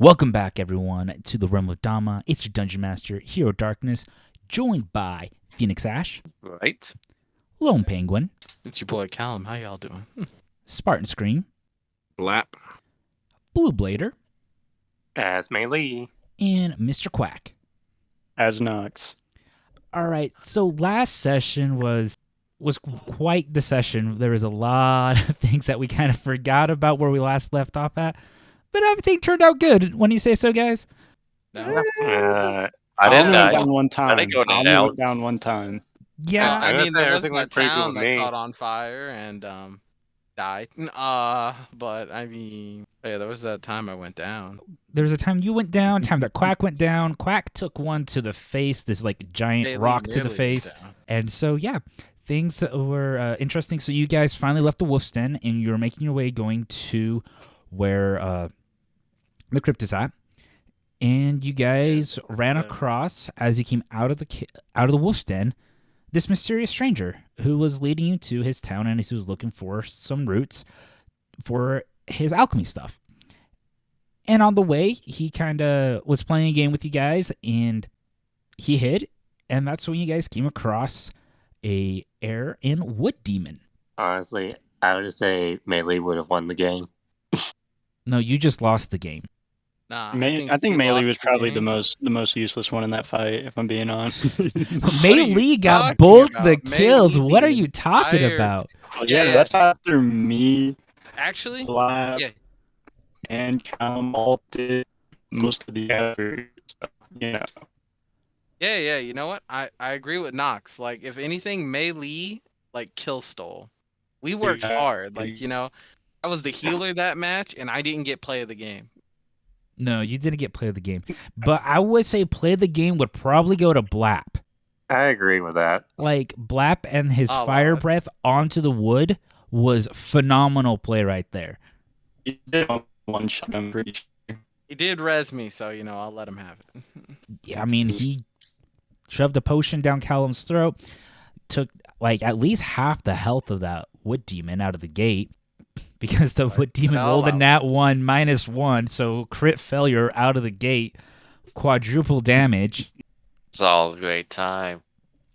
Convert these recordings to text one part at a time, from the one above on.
Welcome back, everyone, to the Realm of Dama. It's your Dungeon Master, Hero Darkness, joined by Phoenix Ash, Right. Lone Penguin, It's your boy Callum. How y'all doing? Spartan Scream, Lap. Blue Blader, As Melee. and Mr. Quack. As Nox. All right, so last session was quite the session. There was a lot of things that we kind of forgot about where we last left off at, but everything turned out good. When you say so, guys? No. I didn't only die. went down one time. didn't go I only down. went down one time. Yeah, Well, I I'm gonna mean, say there was everything that went pretty good town with that me. caught on fire and died. But I mean, yeah, there was that time I went down. there was a time you went down, time that Quack went down. Quack took one to the face, this like giant Bailey rock to the nearly face. went down. And so, yeah, things were interesting. So you guys finally left the wolf's den, and you were making your way going to where the crypt is at. And you guys ran across, as you came out of the wolf's den, this mysterious stranger who was leading you to his town, and he was looking for some roots for his alchemy stuff. And on the way, he kind of was playing a game with you guys, and he hid, and that's when you guys came across a air and wood demon. Honestly, I would say Melee would have won the game. No, you just lost the game. Nah, I think we Melee lost was the probably game. the most useless one in that fight, if I'm being honest. Mei are you Li got talking both about? the Mei kills. Li What the are you talking entire- about? Yeah, that's after me, Actually, Lab, yeah. and Callum all did most of the effort. So, you know. Yeah. You know what? I agree with Nox. Like, if anything, Mei Li like kill stole. We worked Yeah. hard. Like, I was the healer that match, and I didn't get play of the game. No, you didn't get play of the game. But I would say play of the game would probably go to Blap. I agree with that. Like, Blap and his Oh, fire wow. breath onto the wood was phenomenal play right there. He did one shot, I'm pretty sure. He did res me, so I'll let him have it. Yeah, I mean, he shoved a potion down Callum's throat, took like at least half the health of that wood demon out of the gate because the wood demon hell rolled a out. nat 1 -1, so crit failure out of the gate, quadruple damage. It's all a great time.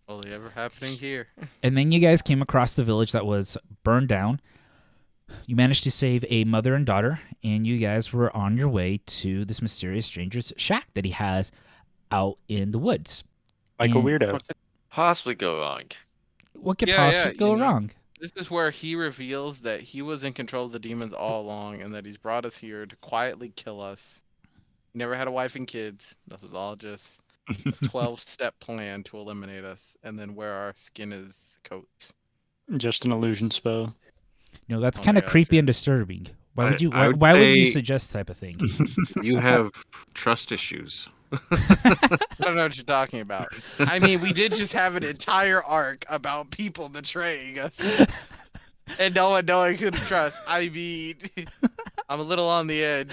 Only ever happening here. And then you guys came across the village that was burned down. You managed to save a mother and daughter, and you guys were on your way to this mysterious stranger's shack that he has out in the woods. Like a And weirdo. Possibly go wrong. What could Yeah, possibly yeah, go you know. wrong? This is where he reveals that he was in control of the demons all along, and that he's brought us here to quietly kill us. He never had a wife and kids. That was all just a 12-step plan to eliminate us, and then wear our skin as coats. Just an illusion spell. No, that's Oh kind my of gosh, creepy yeah. and disturbing. Why I- would you? I Why, would why would you say- suggest type of thing? You have trust issues. I don't know what you're talking about. I mean, we did just have an entire arc about people betraying us. And no one knowing who to trust. I mean, I'm a little on the edge.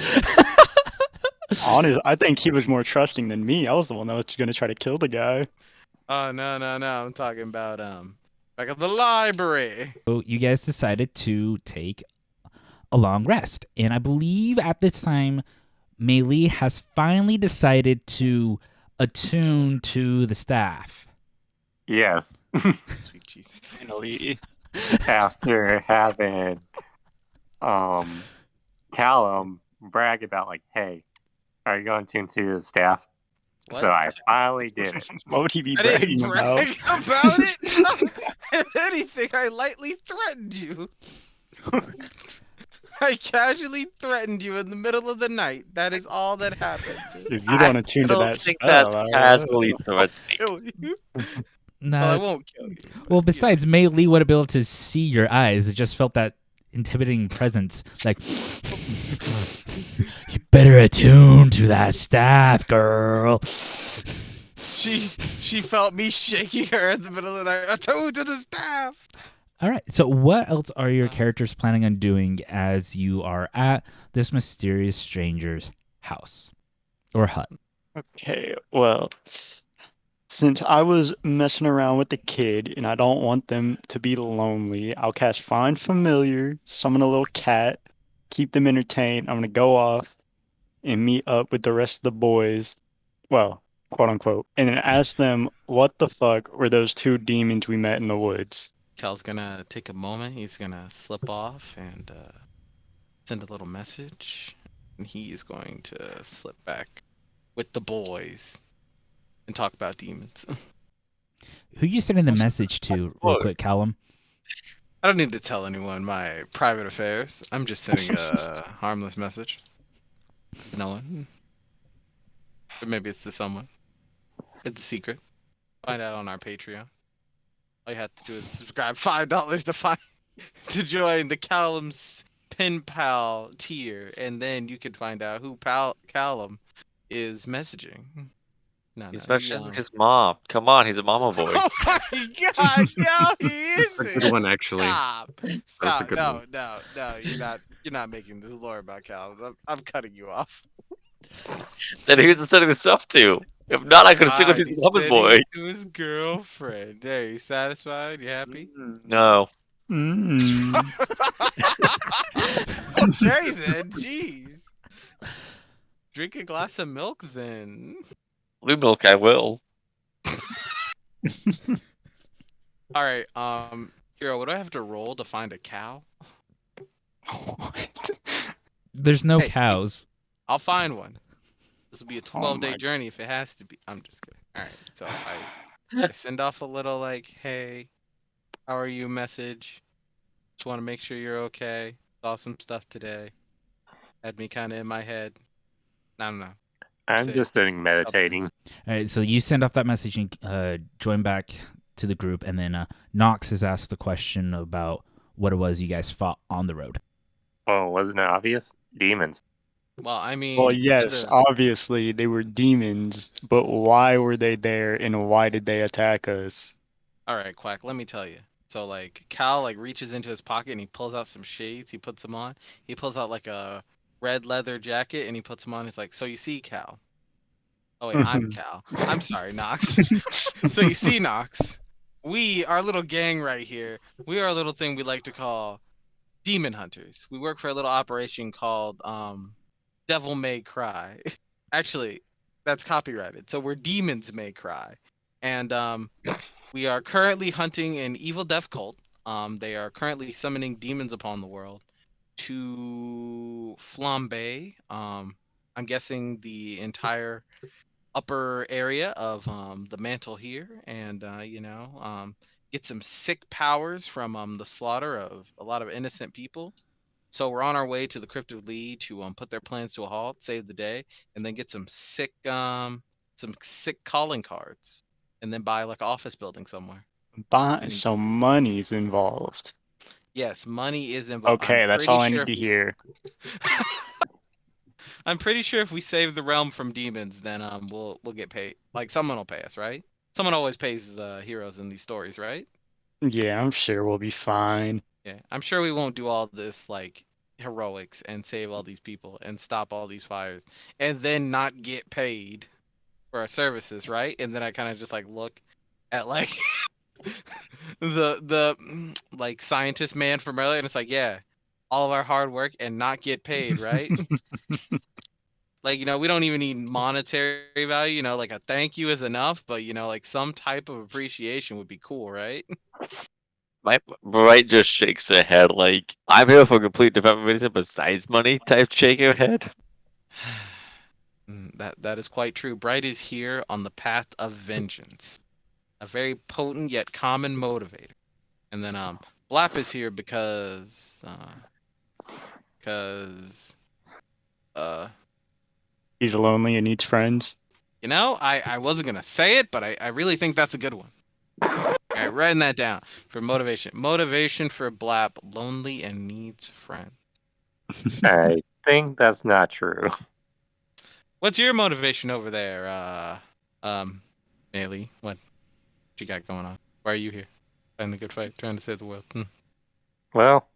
Honest, I think he was more trusting than me. I was the one that was going to try to kill the guy. Oh, no. I'm talking about, back at the library. So you guys decided to take a long rest, and I believe at this time, Mei Li has finally decided to attune to the staff. Yes. Sweet Jesus. Finally. After having Callum brag about like, hey, are you going to tune to the staff? What? So I finally did it. What would he be I bragging didn't about? brag about it. If anything, I lightly threatened you. I casually threatened you in the middle of the night. That is all that happened. If you don't attune I to don't that think spell, that's casually threatening. Kill you. No, Well, I won't kill you. well, but, besides, Mei Li would have been able to see your eyes. It just felt that intimidating presence. Like, you better attune to that staff, girl. She felt me shaking her in the middle of the night. I told to the staff. All right. So, what else are your characters planning on doing as you are at this mysterious stranger's house or hut? Okay, well, since I was messing around with the kid and I don't want them to be lonely, I'll cast Find Familiar, summon a little cat, keep them entertained. I'm gonna go off and meet up with the rest of the boys, well, quote unquote, and then ask them what the fuck were those two demons we met in the woods. Cal's gonna take a moment. He's gonna slip off and send a little message, and he is going to slip back with the boys and talk about demons. Who you sending the message to, real quick, Callum? I don't need to tell anyone my private affairs. I'm just sending a harmless message. No one. Or maybe it's to someone. It's a secret. Find out on our Patreon. All you have to do is subscribe $5 to join the Callum's Pen Pal tier, and then you can find out who Callum is messaging. No, He's no, mentioning his mom. Come on, he's a mama boy. Oh my god, no, he That's a isn't. good one, actually. Stop. That's a Stop. good No, one. no, you're not making this lore about Callum. I'm cutting you off. Then who's he sending this stuff to? If not, I could assume Fine, it's his he's mama's sending boy. it to his girlfriend. There, you satisfied? You happy? No. Mm. Okay then, jeez. Drink a glass of milk then. Blue milk, I will. Alright, Hero, what do I have to roll to find a cow? What? There's no Hey. cows. I'll find one. This will be a Oh 12-day my- journey if it has to be. I'm just kidding. Alright, so I send off a little like, hey, how are you message. Just want to make sure you're okay. Saw some stuff today. Had me kind of in my head. I don't know. I'm Say- just sitting meditating. All right, so you send off that message and join back to the group, and then Nox has asked the question about what it was you guys fought on the road. Oh, wasn't it obvious? Demons. Well, I mean, Well, we did yes, obviously they were demons, but why were they there and why did they attack us? All right, Quack, let me tell you. So, like, Cal, like, reaches into his pocket and he pulls out some shades. He puts them on. He pulls out, like, a red leather jacket and he puts them on. He's like, so you see, Cal. Oh, wait, I'm Cal. I'm sorry, Nox. So you see, Nox, our little gang right here, we are a little thing we like to call demon hunters. We work for a little operation called Devil May Cry. Actually, that's copyrighted. So we're Demons May Cry. And we are currently hunting an evil death cult. They are currently summoning demons upon the world to flambe. I'm guessing the entire upper area of the mantle here, and get some sick powers from the slaughter of a lot of innocent people. So we're on our way to the Crypt of Lee to put their plans to a halt, save the day, and then get some sick calling cards, and then buy like an office building somewhere. So money's involved. Yes, money is involved. Okay, that's all I need to hear. I'm pretty sure if we save the realm from demons, then we'll get paid. Like someone will pay us, right? Someone always pays the heroes in these stories, right? Yeah, I'm sure we'll be fine. Yeah, I'm sure we won't do all this like heroics and save all these people and stop all these fires and then not get paid for our services, right? And then I kind of just like look at like the like scientist man from earlier, and it's like, yeah, all of our hard work and not get paid, right? Like, we don't even need monetary value, like a thank you is enough, but like some type of appreciation would be cool, right? My Bright just shakes her head like, I'm here for a complete different reason besides money type shake her head. That is quite true. Bright is here on the path of vengeance. A very potent yet common motivator. And then Blap is here because He's lonely and needs friends. I wasn't gonna say it, but I really think that's a good one. Alright, writing that down for motivation. Motivation for Blap, lonely and needs friends. I think that's not true. What's your motivation over there, Bailey? What you got going on? Why are you here? Fighting a good fight, trying to save the world. Well,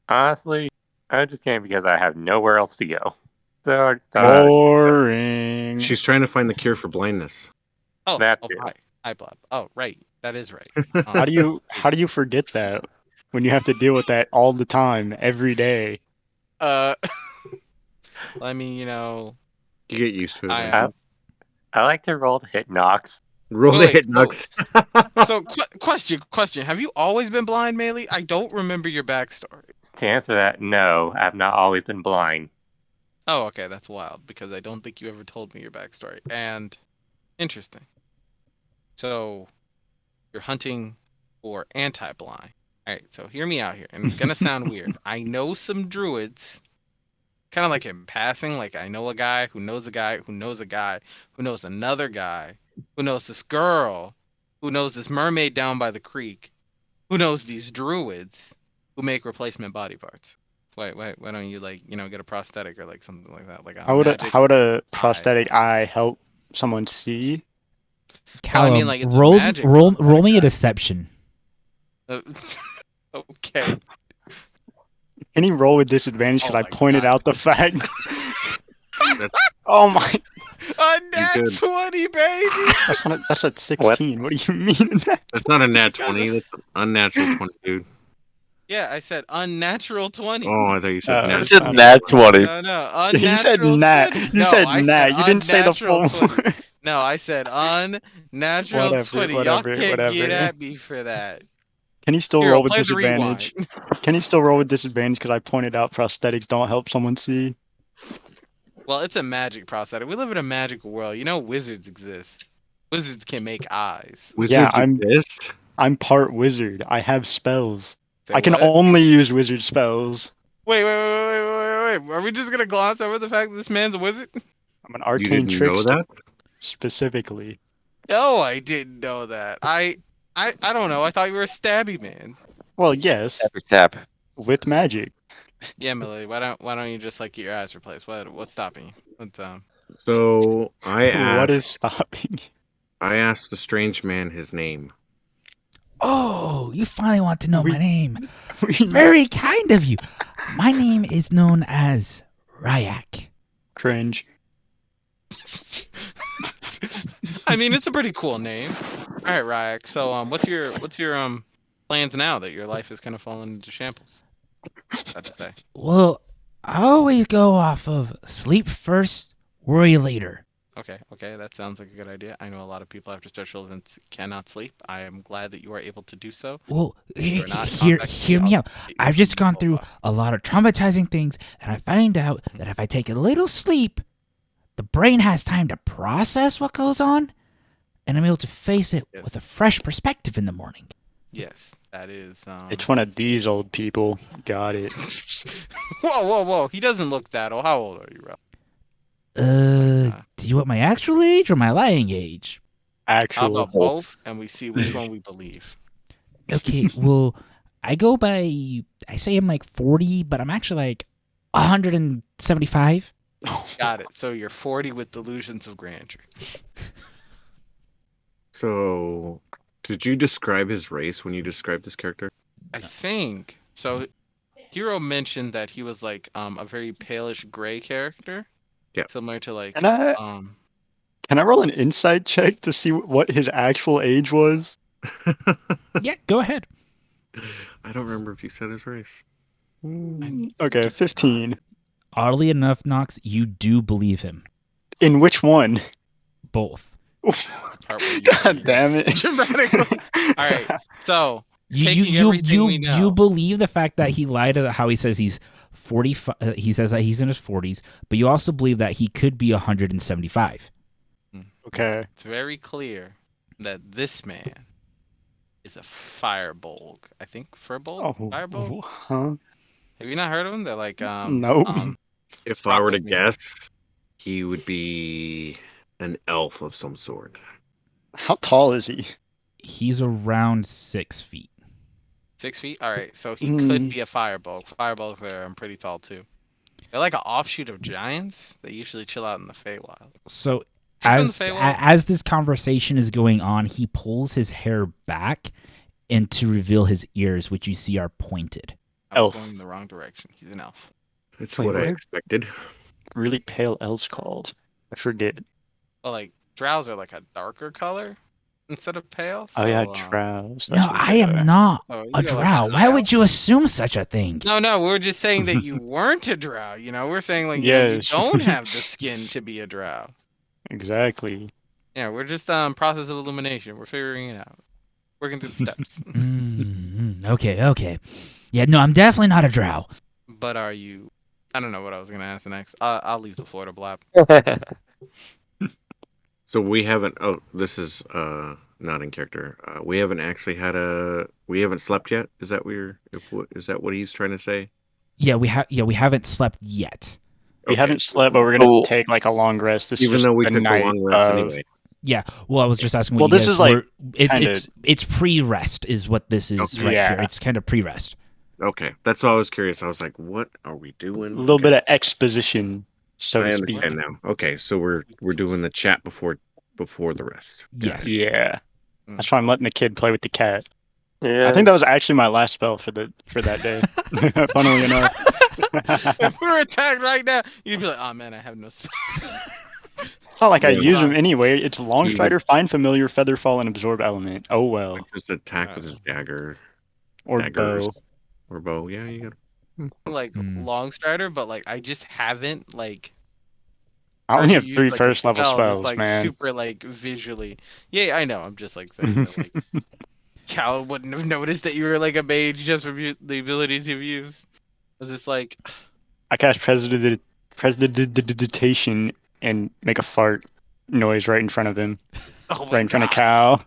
honestly, I just came because I have nowhere else to go. So, Boring. She's trying to find the cure for blindness. Oh, That oh too. hi, Blap. Oh, right. That is right. How do you forget that when you have to deal with that all the time, every day? Let me, You get used to it. I eventually. I like to roll to hit knocks. Roll the Wait, hit so- knocks. question. Have you always been blind, Melee? I don't remember your backstory. To answer that, no, I've not always been blind. Oh, okay, that's wild because I don't think you ever told me your backstory. And interesting. So you're hunting for anti-blind. All right, so hear me out here, and it's gonna sound weird. I know some druids, kind of like in passing. Like I know a guy who knows a guy who knows a guy who knows another guy who knows this girl who knows this mermaid down by the creek who knows these druids who make replacement body parts. Wait, why don't you get a prosthetic or like something like that, like a magic How would a eye? prosthetic eye help someone see? Well, I mean, Callum, like it's a magic roll prosthetic me a eye. deception. Okay. Can you roll with disadvantage because Oh I my pointed God. out the fact? That's- Oh my! A nat good. 20, baby. That's at 16. What do you mean? That's not a nat 20. That's an unnatural 20, dude. Yeah, I said unnatural 20. Oh, I thought you said I nat said 20. nat 20. No, You said unnatural nat. 20. You No, said I nat. said You didn't say the unnatural full 20. word. No, I said unnatural Whatever, 20. Y'all whatever, can't get whatever. at me for that. Can you still Hero, roll with play the rewind. disadvantage? Can you still roll with disadvantage because I pointed out prosthetics don't help someone see? Well, it's a magic prosthetic. We live in a magical world. You know wizards exist. Wizards can make eyes. Yeah, Wizards exist? I'm part wizard. I have spells. Say I can what? only use wizard spells. Wait. Are we just gonna gloss over the fact that this man's a wizard? I'm an You arcane didn't know trickster, that? specifically. No, I didn't know that. I don't know. I thought you were a stabby man. Well, yes, Happy tap. with magic. Yeah, Millie. Why don't you just like get your eyes replaced? What's stopping you? So What is stopping? I asked the strange man his name. Oh, you finally want to know We- my name. we- Very kind of you. My name is known as Ryak. Cringe. I mean, it's a pretty cool name. All right, Ryak. So, what's your plans now that your life is kind of fallen into shambles? I'd say. Well, I always go off of sleep first, worry later. Okay, that sounds like a good idea. I know a lot of people after special events cannot sleep. I am glad that you are able to do so. Well, You're not hear contacting me I'll out. get you I've just some gone through mobile. a lot of traumatizing things, and I find out that if I take a little sleep, the brain has time to process what goes on, and I'm able to face it Yes. with a fresh perspective in the morning. Yes, that is. It's one of these old people. Got it. Whoa! He doesn't look that old. How old are you, Ralph? Do you want my actual age or my lying age? How Actual. about both? And we see which one we believe. Okay, well, I go by, I say I'm like 40, but I'm actually like 175. Got it. So you're 40 with delusions of grandeur. So, did you describe his race when you described this character? I think so. Hero mentioned that he was like a very palish gray character. Yeah. Similar to like Can I can I roll an insight check to see what his actual age was? Yeah, go ahead. I don't remember if you said his race. Okay, 15. Oddly enough, Knox, you do believe him. In which one? Both. part where you God believe damn this. it. Dramatically. All right. So taking You everything we know. believe the fact that he lied about how he says he's 45. He says that he's in his 40s, but you also believe that he could be 175. Okay. It's very clear that this man is a firebolg. I think Furbolg? Oh, Firebolg? huh? Have you not heard of them? They're like Nope. If I were to Fuck with me. guess, he would be an elf of some sort. How tall is he? He's around 6 feet. 6 feet? Alright, so he could be a firebolg. Firebolgs are pretty tall too. They're like an offshoot of giants. They usually chill out in the Feywild. So You from the as Feywild? as this conversation is going on, he pulls his hair back and to reveal his ears, which you see are pointed. I was Elf. going in the wrong direction. He's an elf. That's Wait, what I what? expected. Really pale elves called. I forget. Well, like drows are like a darker color. instead of pale. Oh yeah, so, drows. No, I am not so you a got, like, a drow. Why high would you assume such a thing? No, we're just saying that you weren't a drow. We're saying like you Yes. don't have the skin to be a drow. Exactly. Yeah, we're just process of elimination. We're figuring it out, working through the steps. Okay. Yeah, no, I'm definitely not a drow. But are you? I don't know what I was gonna ask next. I'll leave the floor to Blap. So we haven't. Oh, this is not in character. We haven't actually had a. We haven't slept yet. Is that is that what he's trying to say? Yeah, we haven't slept yet. We Okay. haven't slept, but we're gonna Cool. take like a long rest. This Even is though just we the took the night long rest of. anyway. Yeah. Well, I was just asking what Well, you this guys is, like, were. kinda- It's pre-rest is what this is Okay. right Yeah. here. It's kind of pre-rest. Okay, that's why I was curious. I was like, "What are we A doing?" little Okay. bit of exposition, so I to speak. understand now. Okay, so we're doing the chat before the rest. Got Yes. it. Yeah. Mm. That's why I'm letting the kid play with the cat. Yeah, I think that was actually my last spell for that day. Funnily enough. If we were attacked right now, you'd be like, "Oh man, I have no spell." It's not like I Yeah. use them anyway. It's Long He Strider, Find Familiar, Featherfall, and Absorb Element. Oh well. Just attack with his dagger. Or Daggers. bow. Or bow. Yeah, you got. Like Mm. long strider, but like I just haven't like. I only have used, 3 like, first level that's, spells, like man. super like visually. Yeah, I know. I'm just like saying that like Cal wouldn't have noticed that you were like a mage just from the abilities you've used. Cause it's like, I cast Prestidigitation and make a fart noise right in front of him. oh my Right in front of god, Cal.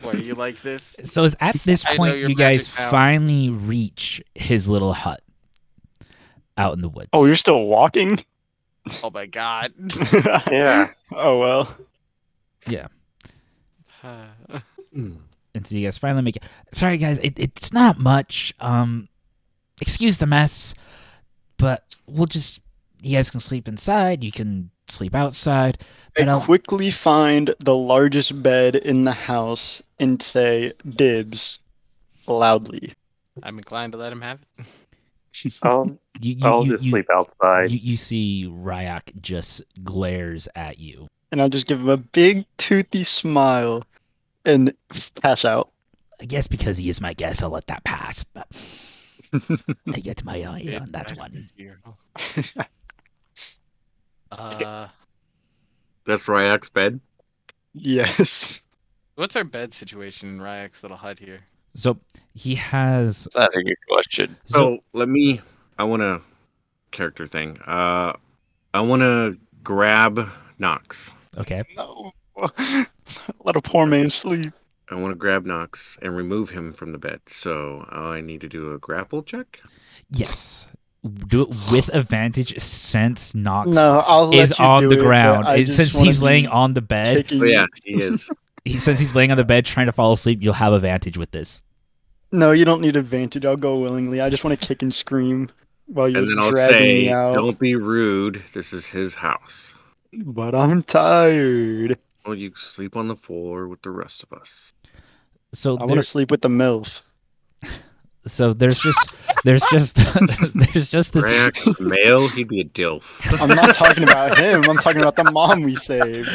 why are you like this? So it's at this I know point your you guys magic now. finally reach his little hut out in the woods. Oh, you're still walking? Oh my god. Yeah. Oh well. Yeah. Mm. And so you guys finally make it. Sorry, guys, it's not much. Excuse the mess, but you guys can sleep inside. You can sleep outside. But I I'll, quickly find the largest bed in the house and say dibs loudly. I'm inclined to let him have it. I'll you just sleep outside. You see Ryak just glares at you. And I'll just give him a big toothy smile and pass out. I guess because he is my guest, I'll let that pass. But I get my eye on that one. That's Ryak's bed. Yes. What's our bed situation in Ryak's little hut here? So he has. That's a good question. So I want a character thing. I want to grab Nox. okay. No. Let a poor man sleep. I want to grab Nox and remove him from the bed. So I need to do a grapple check. Yes. Do it with advantage since Nox No, I'll let is you on do the it, but ground. I just Since wanna he's laying be on the bed, kicking Oh yeah, you. he is. since he's laying on the bed trying to fall asleep, you'll have advantage with this. No, you don't need advantage. I'll go willingly. I just want to kick and scream while you're And then I'll dragging me say, out. "Don't be rude. This is his house. But I'm tired. Well, you sleep on the floor with the rest of us." So I want to sleep with the MILF. there's just there's just this. Ryak, male, he'd be a dilf. I'm not talking about him. I'm talking about the mom we saved.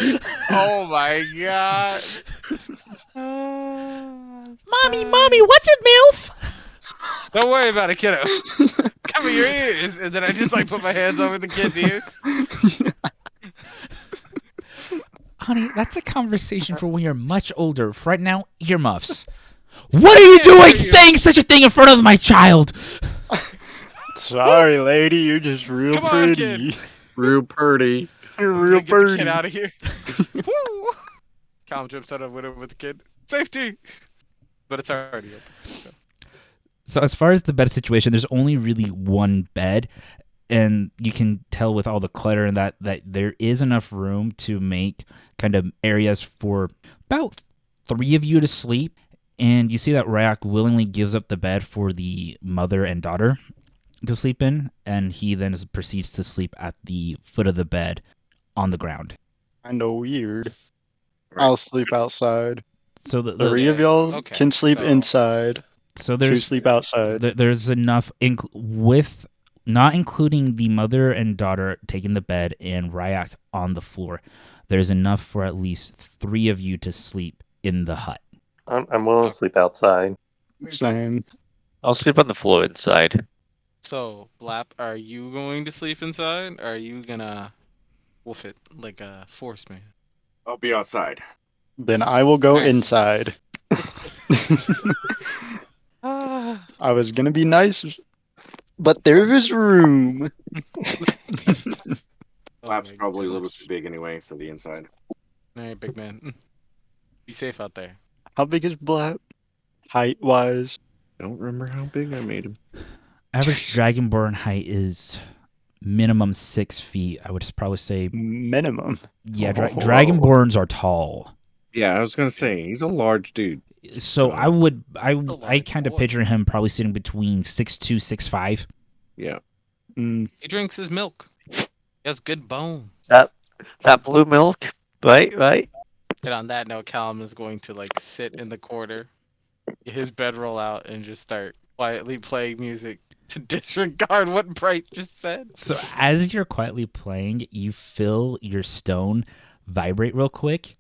Oh my god. Mommy, what's it, MILF? Don't worry about it, kiddo. Cover your ears. And then I just like put my hands over the kid's ears. Honey, that's a conversation for when you're much older. For right now, earmuffs. What are you doing saying such a thing in front of my child? Sorry, lady. You're just real Come on, pretty. kid. Real purdy. You're real Get the pretty. kid out of here. Woo! Calm jumps out of the window with the kid. Safety! But it's already open. So as far as the bed situation, there's only really one bed, and you can tell with all the clutter and that there is enough room to make kind of areas for about 3 of you to sleep. And you see that Ryak willingly gives up the bed for the mother and daughter to sleep in, and he then proceeds to sleep at the foot of the bed on the ground. Kinda weird. I'll sleep outside. So The 3 of y'all Okay, can sleep so- inside. so 2 there's sleep outside. there's enough with not including the mother and daughter taking the bed and Ryak on the floor. there's enough for at least 3 of you to sleep in the hut. I'm willing to sleep outside. Same. I'll sleep on the floor inside. So, Blap, are you going to sleep inside? Or are you gonna wolf it like a force man? I'll be outside. Then I will go Alright. inside. Ah, I was gonna be nice, but there is room. oh Lap's my probably a little gosh. too big anyway for the inside. Alright, big man. Be safe out there. How big is Blap? Height wise? Don't remember how big I made him. Average dragonborn height is minimum 6 feet. I would probably say, Minimum. yeah, Whoa. dragonborns are tall. Yeah, I was gonna say he's a large dude. So I large kind of boy. picture him probably sitting between 6'2", 6'5". Yeah. Mm, He drinks his milk. He has good bone. That blue milk, right? And on that note, Callum is going to like sit in the corner, get his bedroll out, and just start quietly playing music to disregard what Bright just said. So as you're quietly playing, you feel your stone vibrate real quick,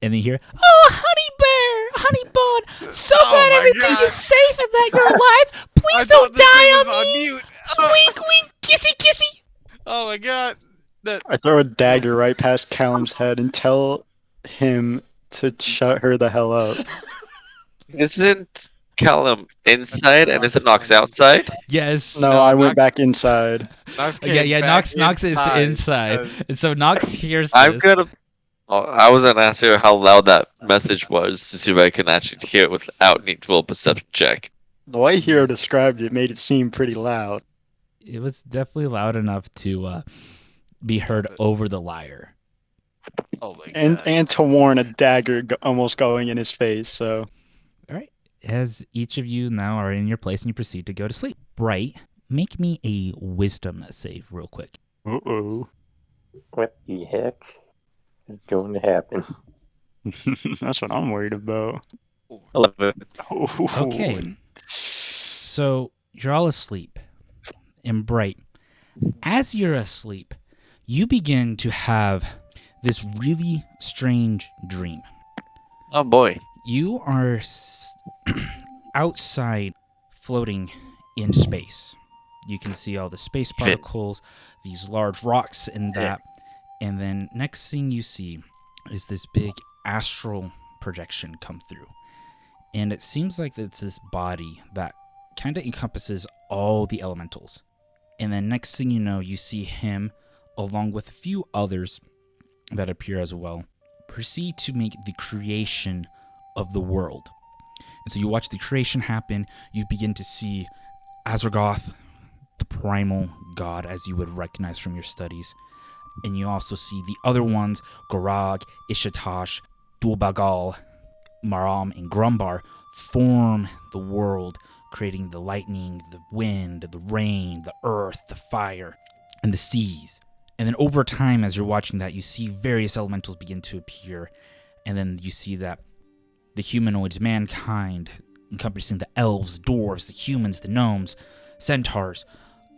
and then you hear, "Oh, honey bear, honey bun, so Oh glad my everything God. is safe and that you're alive. Please I don't thought this die thing on was me. mute. Oh, Wink, wink, kissy, kissy." oh my God. That I throw a dagger right past Callum's head and tell him to shut her the hell up. Isn't Callum inside and isn't Nox outside? Yes. No, No, I went Nox- back inside. Nox Yeah, came yeah. back Nox is inside, because- and so Nox hears I'm this. gonna. Oh, I was gonna ask her how loud that message was to see if I can actually hear it without need to roll a perception check. The way Hero described it made it seem pretty loud. It was definitely loud enough to be heard over the lyre. Oh my And God. and to warn a dagger almost going in his face, so All right. As each of you now are in your place and you proceed to go to sleep. Bright, make me a wisdom save real quick. uh-oh. What the heck is going to happen? That's what I'm worried about. 11. Okay. So you're all asleep. And Bright, as you're asleep, you begin to have this really strange dream. Oh boy. You are outside floating in space. You can see all the space particles, these large rocks and that. And then next thing you see is this big astral projection come through. And it seems like it's this body that kind of encompasses all the elementals. And then next thing you know, you see him along with a few others that appear as well, proceed to make the creation of the world. And so you watch the creation happen, you begin to see Azragoth, the primal god, as you would recognize from your studies. And you also see the other ones, Gorag, Ishatash, Dulbagal, Maram, and Grumbar, form the world, creating the lightning, the wind, the rain, the earth, the fire, and the seas. And then over time, as you're watching that, you see various elementals begin to appear. And then you see that the humanoids, mankind, encompassing the elves, dwarves, the humans, the gnomes, centaurs,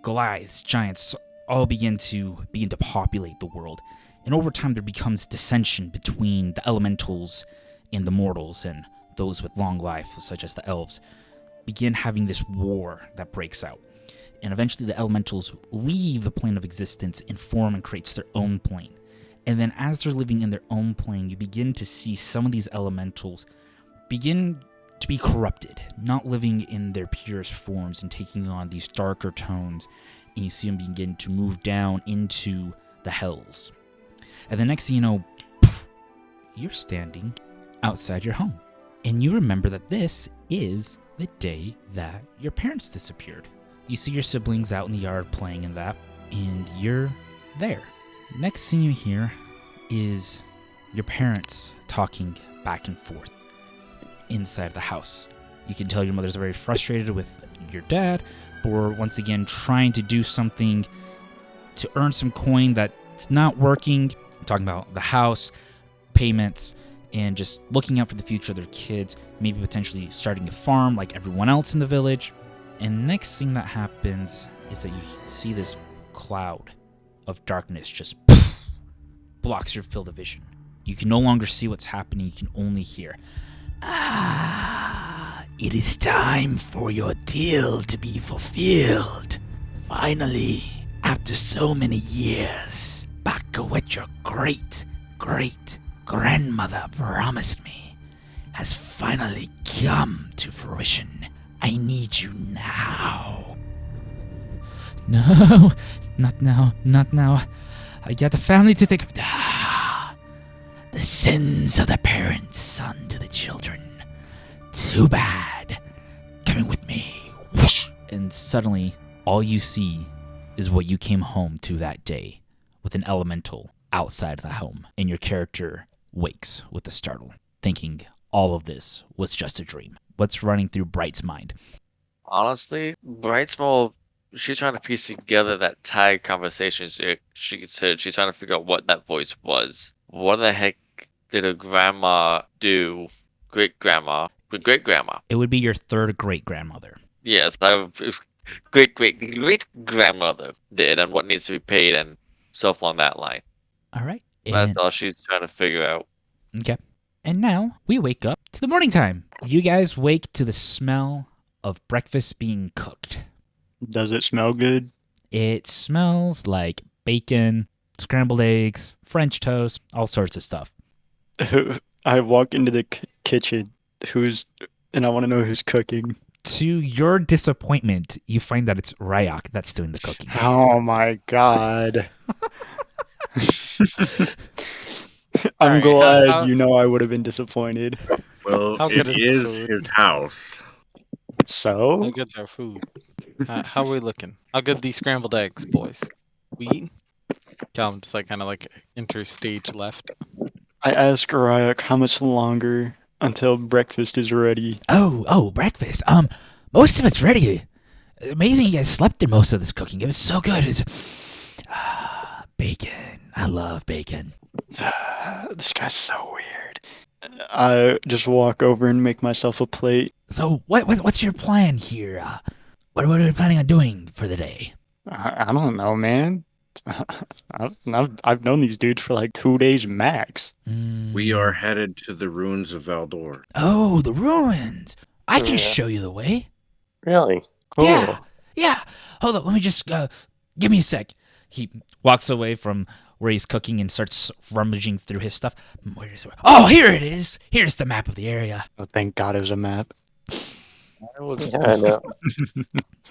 Goliaths, giants, all begin to populate the world. And over time, there becomes dissension between the elementals and the mortals, and those with long life, such as the elves, begin having this war that breaks out. And eventually the elementals leave the plane of existence and form and creates their own plane. And then as they're living in their own plane, you begin to see some of these elementals begin to be corrupted, not living in their purest forms and taking on these darker tones. And you see them begin to move down into the hells. And the next thing you know, you're standing outside your home. And you remember that this is the day that your parents disappeared. You see your siblings out in the yard playing in that, and you're there. Next thing you hear is your parents talking back and forth inside the house. You can tell your mother's very frustrated with your dad for once again trying to do something to earn some coin that's not working. Talking about the house, payments, and just looking out for the future of their kids, maybe potentially starting a farm like everyone else in the village. And next thing that happens is that you see this cloud of darkness just blocks your field of vision. You can no longer see what's happening, you can only hear. It is time for your deal to be fulfilled. Finally, after so many years, back what your great-great-grandmother promised me has finally come to fruition. I need you now. No, not now, not now. I got a family to take. The sins of the parents onto the children. Too bad. Coming with me. Whoosh! And suddenly, all you see is what you came home to that day, with an elemental outside the home, and your character wakes with a startle, thinking all of this was just a dream. What's running through Bright's mind? Honestly, Bright's more. She's trying to piece together that tag conversation. She said she's trying to figure out what that voice was. What the heck did a grandma do? Great grandma. It would be your third great-grandmother. Yes, great grandmother did, and what needs to be paid, and so along that line. All right. That's all she's trying to figure out. Okay. And now we wake up to the morning time. You guys wake to the smell of breakfast being cooked. Does it smell good? It smells like bacon, scrambled eggs, French toast, all sorts of stuff. I walk into the kitchen. And I want to know who's cooking. To your disappointment, you find that it's Ryok that's doing the cooking. Oh my god. I'm Alright, glad how- you know I would have been disappointed. Well, How it good is the is food? his house. How So? good's our food? How are we looking? How good these scrambled eggs, boys? We eating? Calum just kind of enter stage left. I ask Ryok how much longer until breakfast is ready. Oh, breakfast. Most of it's ready. Amazing you guys slept through most of this cooking. It was so good. It's bacon. I love bacon. This guy's so weird. I just walk over and make myself a plate. So what's your plan here? What are we planning on doing for the day? I don't know, man. I've known these dudes for 2 days max. We are headed to the ruins of Valdor. Oh, the ruins. I can Yeah. show you the way. Really? Cool. Yeah. Hold up. Let me just give me a sec. He walks away from where he's cooking and starts rummaging through his stuff. Oh, here it is. Here's the map of the area. Oh, thank God it was a map. Yeah, I know.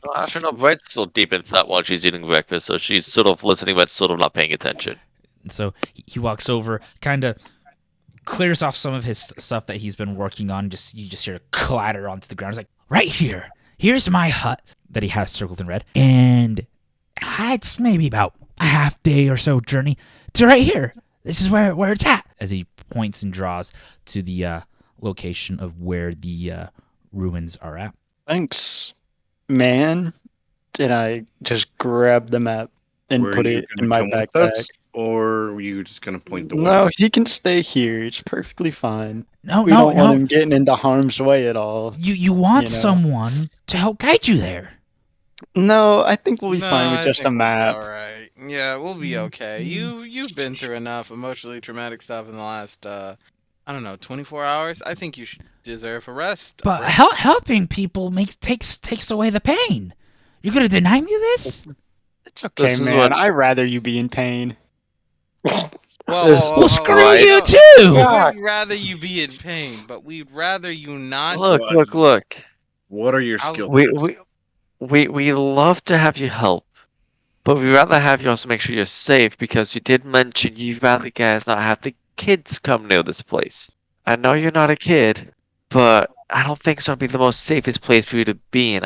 Well, actually, no, Bright's still deep in thought while she's eating breakfast, so she's sort of listening but sort of not paying attention. And so he walks over, kind of clears off some of his stuff that he's been working on. You just hear a clatter onto the ground. It's like, right here. Here's my hut that he has circled in red. And it's maybe about a half day or so journey to right here. This is where it's at. As he points and draws to the location of where the ruins are at. Thanks, man. And I just grab the map and Were put you it gonna in my come with backpack. us, or were you just gonna point the way? No, he can stay here. It's perfectly fine. No, We don't want him getting into harm's way at all. You want you know. someone to help guide you there. No, I think we'll be fine with I just a think we'll be map. all right. Yeah, we'll be okay. You've been through enough emotionally traumatic stuff in the last 24 hours. I think you should deserve a rest. But helping people takes away the pain. You're gonna deny me this? It's okay, This is man. what- I'd rather you be in pain. Well, screw right. you too. Yeah. We'd rather you be in pain, but we'd rather you not. Look. What are your I'll- skills? We love to have you help, but we'd rather have you also make sure you're safe because you did mention you'd rather guys not have the kids come near this place. I know you're not a kid, but I don't think it's gonna be the most safest place for you to be in.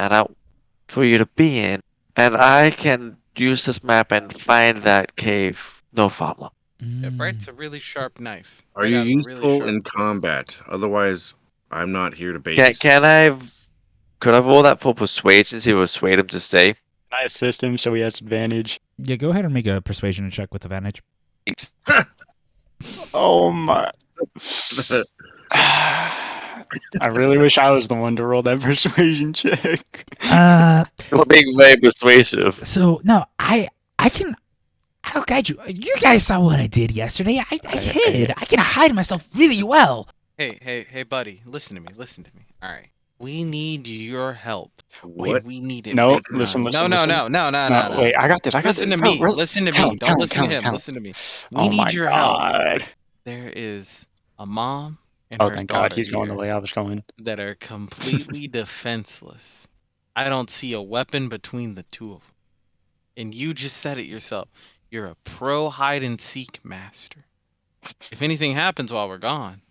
And I can use this map and find that cave, no problem. Yeah, Bright's a really sharp knife. Are Bright you have a really useful sharp in knife. combat? Otherwise, I'm not here to Can, babysit. can I? Could I roll that for persuasion? See if persuade him to stay. Can I assist him so he has advantage? Yeah, go ahead and make a persuasion check with advantage. Oh my. I really wish I was the one to roll that persuasion check. Still being very persuasive. So no, I can I'll guide you. You guys saw what I did yesterday. I hid. I can hide myself really well. Hey, buddy, listen to me. All right, we need your help. What? We need it. No, big listen, time. listen, No, listen. no. Wait, I got this. Listen to Bro, me. Listen to me. count, Don't count, listen to count, him. count. Listen to me. We Oh need my your help. god. There is a mom and Oh, her thank God, daughter he's going the here way I was going. that are completely defenseless. I don't see a weapon between the two of them. And you just said it yourself. You're a pro hide and seek master. If anything happens while we're gone,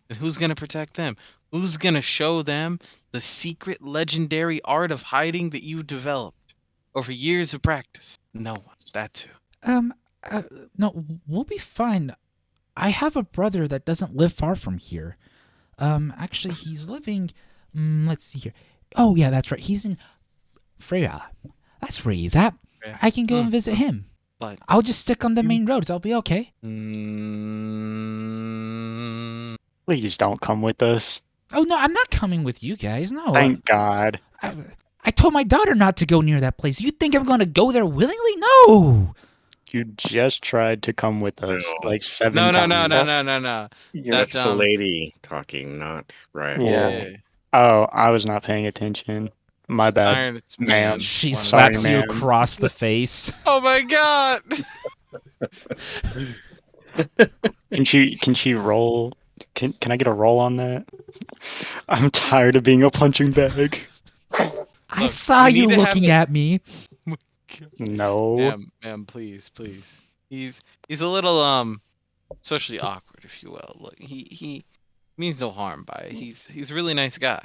then who's going to protect them? Who's going to show them the secret legendary art of hiding that you developed over years of practice? No one. That's who. No, we'll be fine. I have a brother that doesn't live far from here. Actually, he's living. Let's see here. Oh, yeah, that's right. He's in Freya. That's where he's at. Freya. I can go and visit him. But I'll just stick on the main roads. I'll be okay. Please don't come with us. Oh no, I'm not coming with you guys. No. Thank God. I told my daughter not to go near that place. You think I'm going to go there willingly? No. You just tried to come with us No. like 7 no. times. That's the um, lady talking, not right. Yeah. Oh, I was not paying attention. My bad. Iron, it's ma'am. She One of Sorry, slaps you ma'am. across the face. Oh my god! Can she roll? Can I get a roll on that? I'm tired of being a punching bag. I Look, saw you you need to have looking it- at me. No. Ma'am, please. He's a little socially awkward, if you will. Look, he means no harm by it. He's a really nice guy.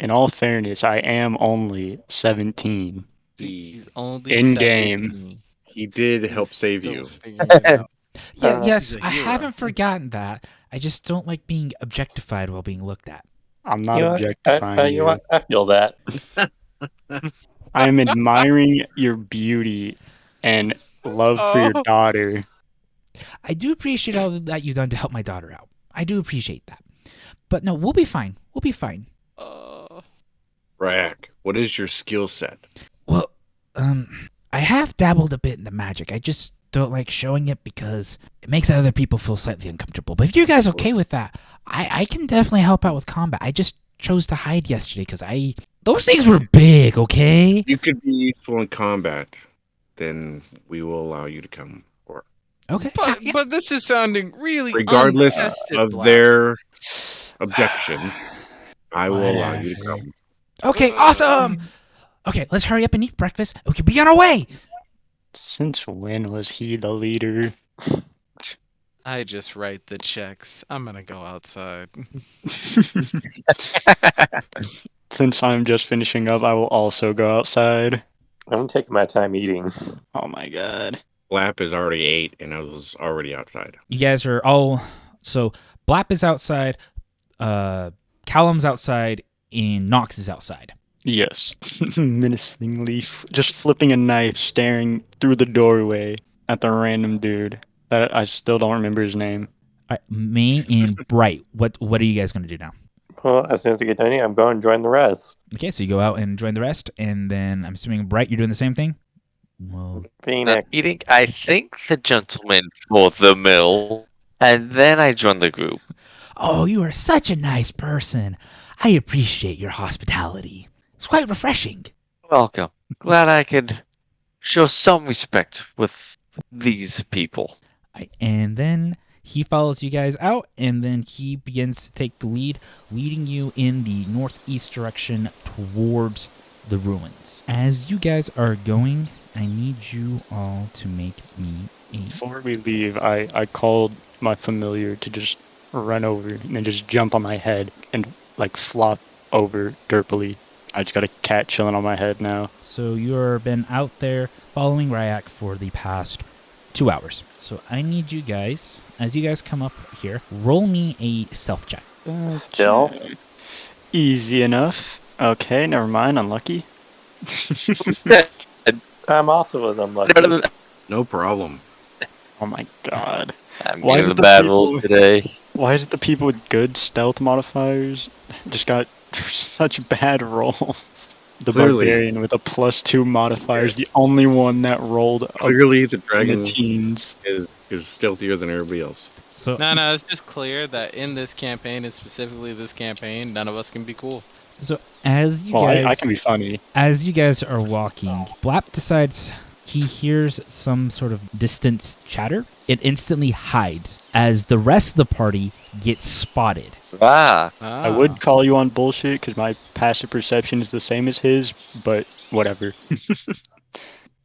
In all fairness, I am only 17. He's only In game. 17. He did help He's save still you. figuring it out. Yes, He's a I hero. haven't forgotten that. I just don't like being objectified while being looked at. I'm not You know what? objectifying You know what? I feel that. I am admiring your beauty and love for your Oh. daughter. I do appreciate all that you've done to help my daughter out. I do appreciate that. But no, we'll be fine. We'll be fine. Ryak, what is your skill set? Well, I have dabbled a bit in the magic. I just don't like showing it because it makes other people feel slightly uncomfortable. But if you guys are okay with that, I can definitely help out with combat. I just chose to hide yesterday because those things were big, okay? You could be useful in combat. Then we will allow you to come. Or Okay. But yeah. but this is sounding really regardless untested, of Black. their objections, I will allow you to Whatever. come. Okay, awesome. Okay, let's hurry up and eat breakfast. We can be on our way. Since when was he the leader? I just write the checks. I'm gonna go outside. Since I'm just finishing up, I will also go outside. I'm taking my time eating. Oh my god. Flap is already 8, and I was already outside. You guys are all so Blap is outside, Callum's outside, and Nox is outside. Yes. Menacingly, just flipping a knife, staring through the doorway at the random dude that I still don't remember his name. All right, May and Bright. What are you guys gonna do now? Well, as soon as I get done eating, I'm going to join the rest. Okay, so you go out and join the rest, and then I'm assuming Bright, you're doing the same thing. Well, Phoenix. Eating, I think, the gentleman for the mill, and then I join the group. oh, you are such a nice person. I appreciate your hospitality. It's quite refreshing. Welcome. Glad I could show some respect with these people. And then he follows you guys out, and then he begins to take the lead, leading you in the northeast direction towards the ruins. As you guys are going, I need you all to make me a... Before we leave, I called my familiar to just run over and then just jump on my head and like flop over derpily. I just got a cat chilling on my head now. So you've been out there following Ryak for the past 2 hours. So I need you guys, as you guys come up here, roll me a stealth check. Stealth? Easy enough. Okay, never mind. Unlucky. I'm also as unlucky. No problem. Oh my god. I'm Why getting did the the bad people- rolls today. Why is it the people with good stealth modifiers just got such bad rolls? the Clearly. barbarian with a +2 modifier is the only one that rolled up Clearly, the in the dragon teens. is stealthier than everybody else. So No, it's just clear that in this campaign, and specifically this campaign, none of us can be cool. so as you Well, guys I can be funny. as you guys are walking, Blap decides he hears some sort of distant chatter. It instantly hides as the rest of the party gets spotted. Ah. I would call you on bullshit because my passive perception is the same as his, but whatever.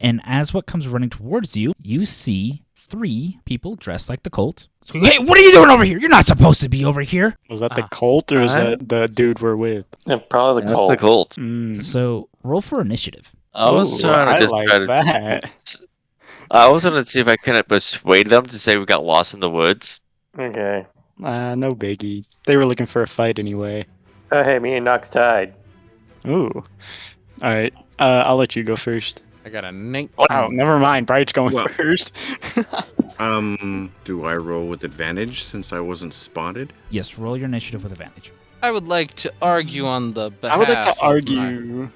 And as what comes running towards you, you see 3 people dressed like the cult. So, hey, what are you doing over here? You're not supposed to be over here. Was that the Ah. cult or is that the dude we're with? Probably the That's cold. the cult. Mm. So roll for initiative. I was Ooh, trying to I just like try to. that. I was gonna see if I couldn't persuade them to say we got lost in the woods. Okay. No biggie. They were looking for a fight anyway. Oh, hey, me and Nox tied. Ooh. Alright. I'll let you go first. I got a 19. Wow, never mind. Bright's going Well- first. Do I roll with advantage since I wasn't spotted? Yes, roll your initiative with advantage. I would like to argue on the behalf I would like to of my- argue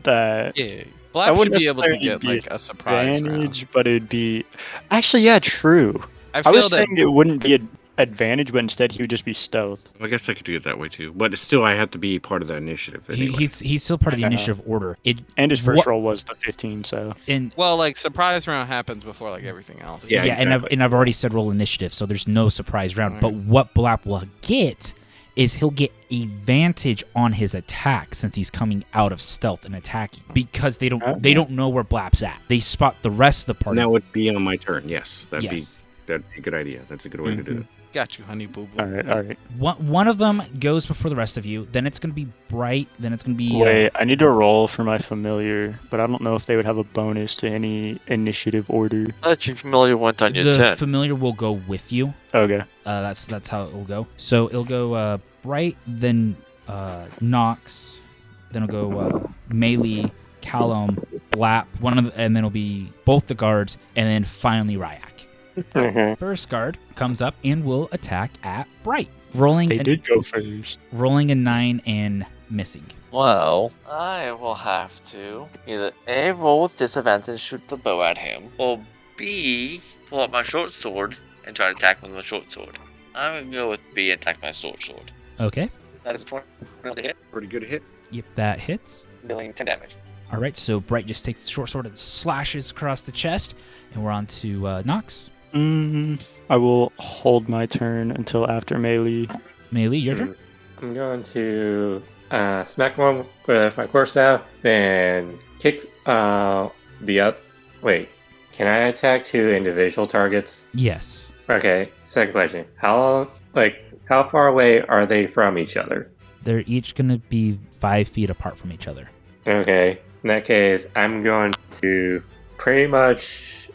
that Yeah, I Blap should wouldn't be able to necessarily get be like a surprise round. advantage, but it'd be actually true. I I feel was that saying it wouldn't be an advantage, but instead he would just be stealth. I guess I could do it that way too. But still, I have to be part of the initiative. Anyway. He's still part of the I know. initiative order. And his first What- roll was the 15, so well, like surprise round happens before like everything else. Yeah, exactly. and I've already said roll initiative, so there's no surprise round. But what Blap will get is he'll get advantage on his attack since he's coming out of stealth and attacking because they don't know where Blap's at. They spot the rest of the party. That would be on my turn. Yes, that'd be Yes. a good idea. That's a good way to do it. Got you, honey boo boo. alright. One of them goes before the rest of you. Then it's going to be Bright. Then it's going to be Wait, I need to roll for my familiar, but I don't know if they would have a bonus to any initiative order. I thought your familiar went on your the 10. familiar will go with you. Okay. That's how it will go. So it'll go Bright, then Nox, then it'll go Melee, Callum, Blap, and then it'll be both the guards, and then finally Ryak. Okay. First guard comes up and will attack at Bright, rolling They did go first. rolling a 9 and missing. Well, I will have to either A, roll with disadvantage and shoot the bow at him, or B, pull out my short sword and try to attack with my short sword. I'm gonna go with B and attack my sword. Okay. That is a 20 to hit, Pretty good hit. Yep, that hits. dealing 10 damage. All right, so Bright just takes the short sword and slashes across the chest, and we're on to Nox. I will hold my turn until after melee. Melee, your turn. I'm going to smack one with my quarterstaff, then kick the up. Wait, can I attack 2 individual targets? Yes. Okay. Second question: how far away are they from each other? They're each going to be 5 feet apart from each other. Okay. In that case, I'm going to pretty much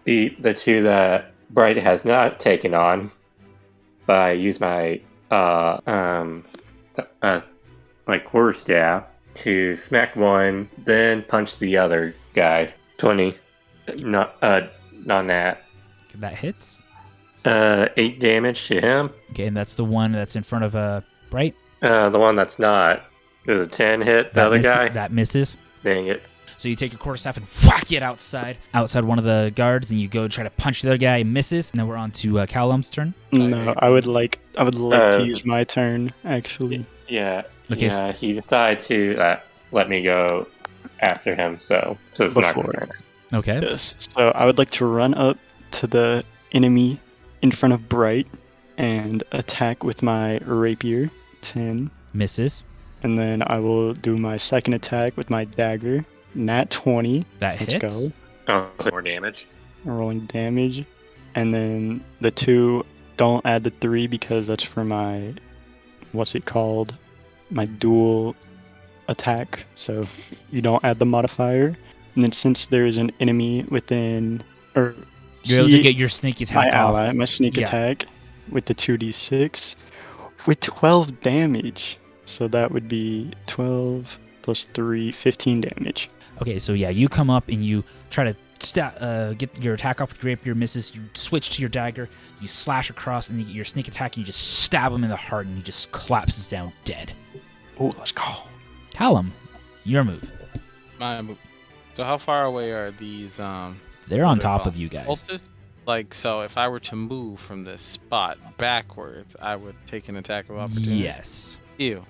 beat the 2 that Bright has not taken on by use my quarterstaff to smack one, then punch the other guy. 20. Not that. That hits. 8 damage to him. Okay, and that's the one that's in front of Bright. The one that's not. Does a 10 hit the other guy? That misses. Dang it. So you take your quarterstaff and whack it outside one of the guards, and you go try to punch the other guy. He misses. And then we're on to Callum's turn. No, I would like to use my turn actually. Yeah. Okay, Yeah, he decided to let me go after him, so it's not Before. gonna. Okay. Yes. So I would like to run up to the enemy in front of Bright and attack with my rapier. 10. Misses. And then I will do my second attack with my dagger. Nat 20. That Let's hits. go. Oh, so more damage. Rolling damage. And then the 2, don't add the 3 because that's for my, what's it called? My dual attack. So you don't add the modifier. And then since there is an enemy within, or You're able to get your sneak my attack off. ally, my sneak Yeah. attack with the 2d6 with 12 damage. So that would be 12 plus 3, 15 damage. Okay, so yeah, you come up and you try to get your attack off with your rapier, misses. You switch to your dagger, you slash across, and you get your sneak attack, and you just stab him in the heart, and he just collapses down dead. Oh, let's go. Callum, your move. My move. So how far away are these They're what on are they top called? of you guys. Cultists? Like, so if I were to move from this spot backwards, I would take an attack of opportunity. Yes. Ew.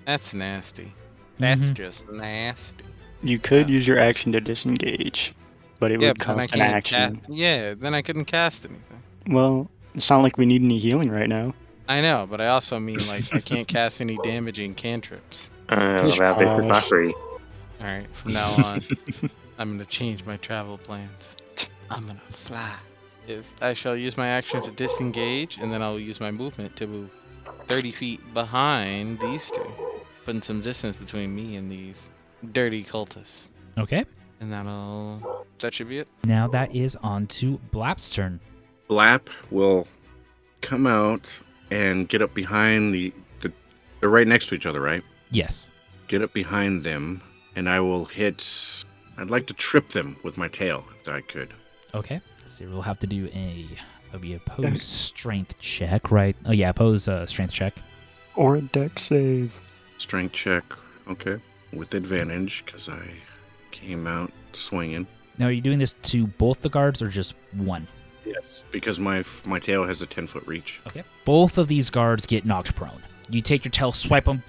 That's nasty. That's Mhm. just nasty. You could use your action to disengage, but it Yeah, would but then I cost an can't action. cast. Yeah, then I couldn't cast anything. Well, it's not like we need any healing right now. I know, but I also mean like I can't cast any damaging cantrips. Pish That base is not posh. free. All right, from now on, I'm gonna change my travel plans. I'm gonna fly. Is I shall use my action to disengage, and then I'll use my movement to move 30 feet behind these two, putting some distance between me and these dirty cultists. Okay. And that should be it. Now that is on to Blap's turn. Blap will come out and get up behind they're right next to each other, right? Yes. Get up behind them, and I will I'd like to trip them with my tail, if I could. Okay. So we'll have to do it'll be a pose strength check, right? Oh yeah, pose strength check. Or a deck save. Strength check, okay. With advantage, because I came out swinging. Now, are you doing this to both the guards or just one? Yes. Because my tail has a 10-foot reach. Okay. Both of these guards get knocked prone. You take your tail, swipe them,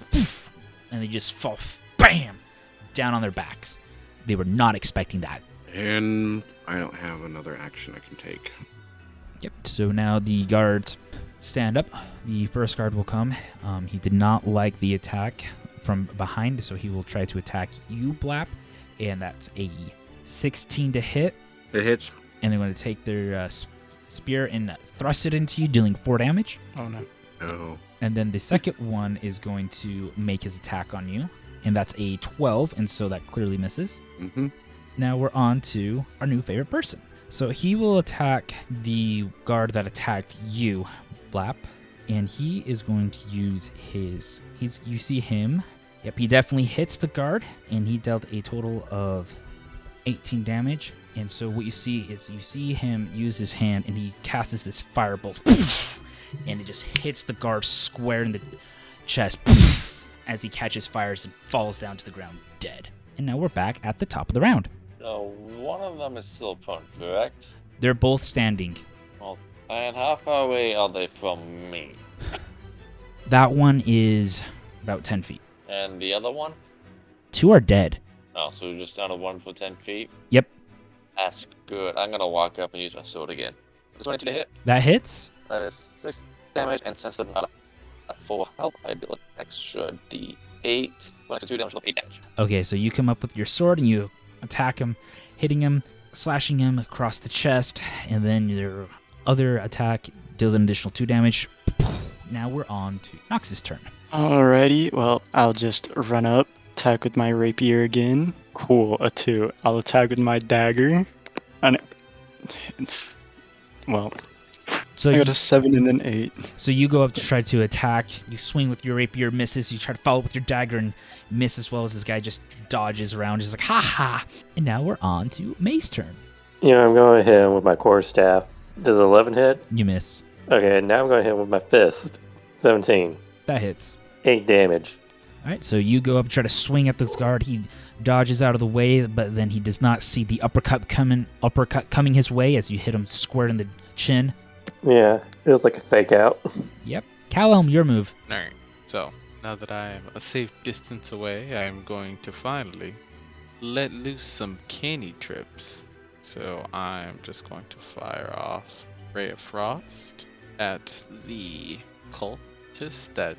and they just fall, bam, down on their backs. They were not expecting that. And I don't have another action I can take. Yep. So now the guards stand up. The first guard will come. He did not like the attack from behind, so he will try to attack you, Blap. And that's a 16 to hit. It hits. And they're going to take their spear and thrust it into you, dealing 4 damage. Oh no. Oh. And then the second one is going to make his attack on you. And that's a 12, and so that clearly misses. Mm-hmm. Now we're on to our new favorite person. So he will attack the guard that attacked you, Blap. And he is going to use you see him. Yep, he definitely hits the guard, and he dealt a total of 18 damage. And so what you see him use his hand, and he casts this firebolt, and it just hits the guard square in the chest as he catches fires and falls down to the ground dead. And now we're back at the top of the round. No, one of them is still prone, correct? They're both standing. And how far away are they from me? That one is about 10 feet. And the other one? 2 are dead. Oh, so we're just down to one for 10 feet? Yep. That's good. I'm gonna walk up and use my sword again. This 22 to hit. That hits. That is 6 damage, and since I'm not at full health, I do an extra d8. When I do 2 damage, 8 damage. Okay, so you come up with your sword and you attack him, hitting him, slashing him across the chest, and then your other attack deals an additional 2 damage. Now we're on to Nox's turn. Alrighty, well, I'll just run up, attack with my rapier again. Cool, a 2. I'll attack with my dagger. And well, So I you, got a 7 and an 8. so you go up to try to attack. You swing with your rapier, misses. You try to follow with your dagger and miss as well as this guy just dodges around. Just like, ha ha. And now we're on to May's turn. I'm going to hit him with my quarterstaff. Does 11 hit? You miss. Okay, now I'm going to hit him with my fist. 17. That hits. 8 damage. All right, so you go up, try to swing at this guard. He dodges out of the way, but then he does not see the uppercut coming his way as you hit him square in the chin. Yeah, it was like a fake out. Yep. Callum, your move. Alright, so now that I am a safe distance away, I am going to finally let loose some canny trips. So I'm just going to fire off Ray of Frost at the cultist that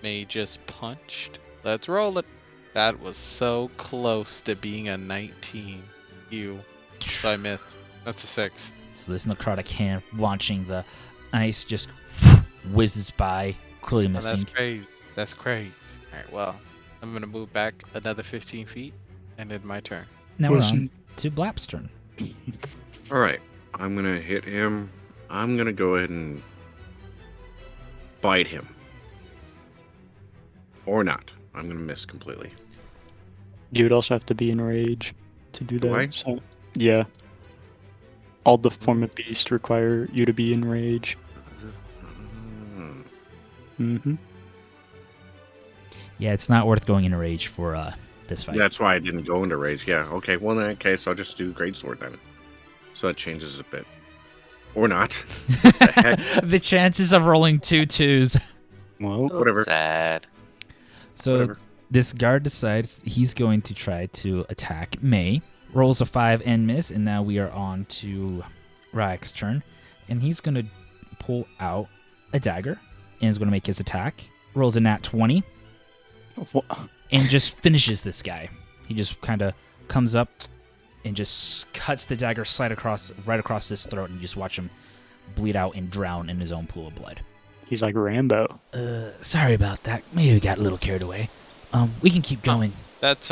May just punched. Let's roll it. That was so close to being a 19. So I missed. That's a 6. So this necrotic hand launching the ice just whizzes by, clearly Oh, missing. that's crazy. That's crazy. Alright, well, I'm gonna move back another 15 feet and end my turn. Now we're Listen. on to Blap's turn. All right. I'm going to hit him. I'm going to go ahead and bite him. Or not. I'm going to miss completely. You would also have to be in rage to do Do that. I? So, yeah. All the form of beast require you to be in rage. Mm-hmm. Yeah, it's not worth going in a rage for the this fight. That's why I didn't go into rage. Yeah. Okay. Well, in that case, I'll just do great sword then. So it changes a bit, or not. What the heck? The chances of rolling 2 2s. Well, Whatever. Sad. So Whatever. this guard decides he's going to try to attack May. Rolls a 5 and miss, and now we are on to Ryak's turn. And he's going to pull out a dagger and is going to make his attack. Rolls a nat 20 and just finishes this guy. He just kind of comes up and just cuts the dagger right across his throat, and you just watch him bleed out and drown in his own pool of blood. he's like Rambo. Sorry about that. Maybe we got a little carried away. We can keep going. That's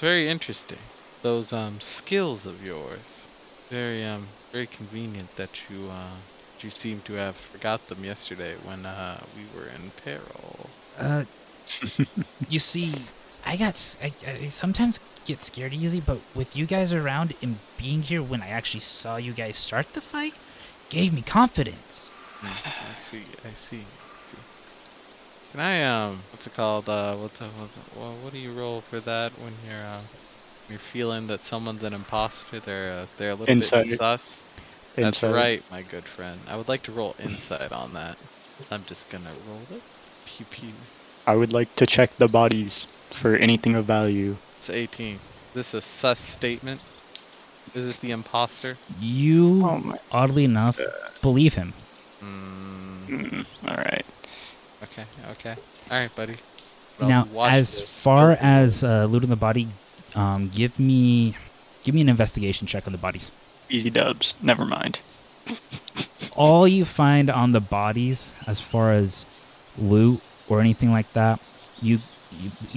very interesting. Those skills of yours, very convenient that you seem to have forgot them yesterday when we were in peril. You see, I sometimes get scared easy, but with you guys around and being here when I actually saw you guys start the fight, gave me confidence. I see. Can I what's it called? What do you roll for that when you're feeling that someone's an imposter? They're a little Insight. bit sus. That's Insight. right, my good friend. I would like to roll insight on that. I'm just gonna roll it. Pew pew. I would like to check the bodies for anything of value. It's 18. Is this a sus statement? Is this the imposter? You, Oh my. oddly enough, believe him. All right. Okay. Alright, buddy. Now, as far as looting the body, give me an investigation check on the bodies. Easy dubs. Never mind. All you find on the bodies, as far as loot or anything like that, you're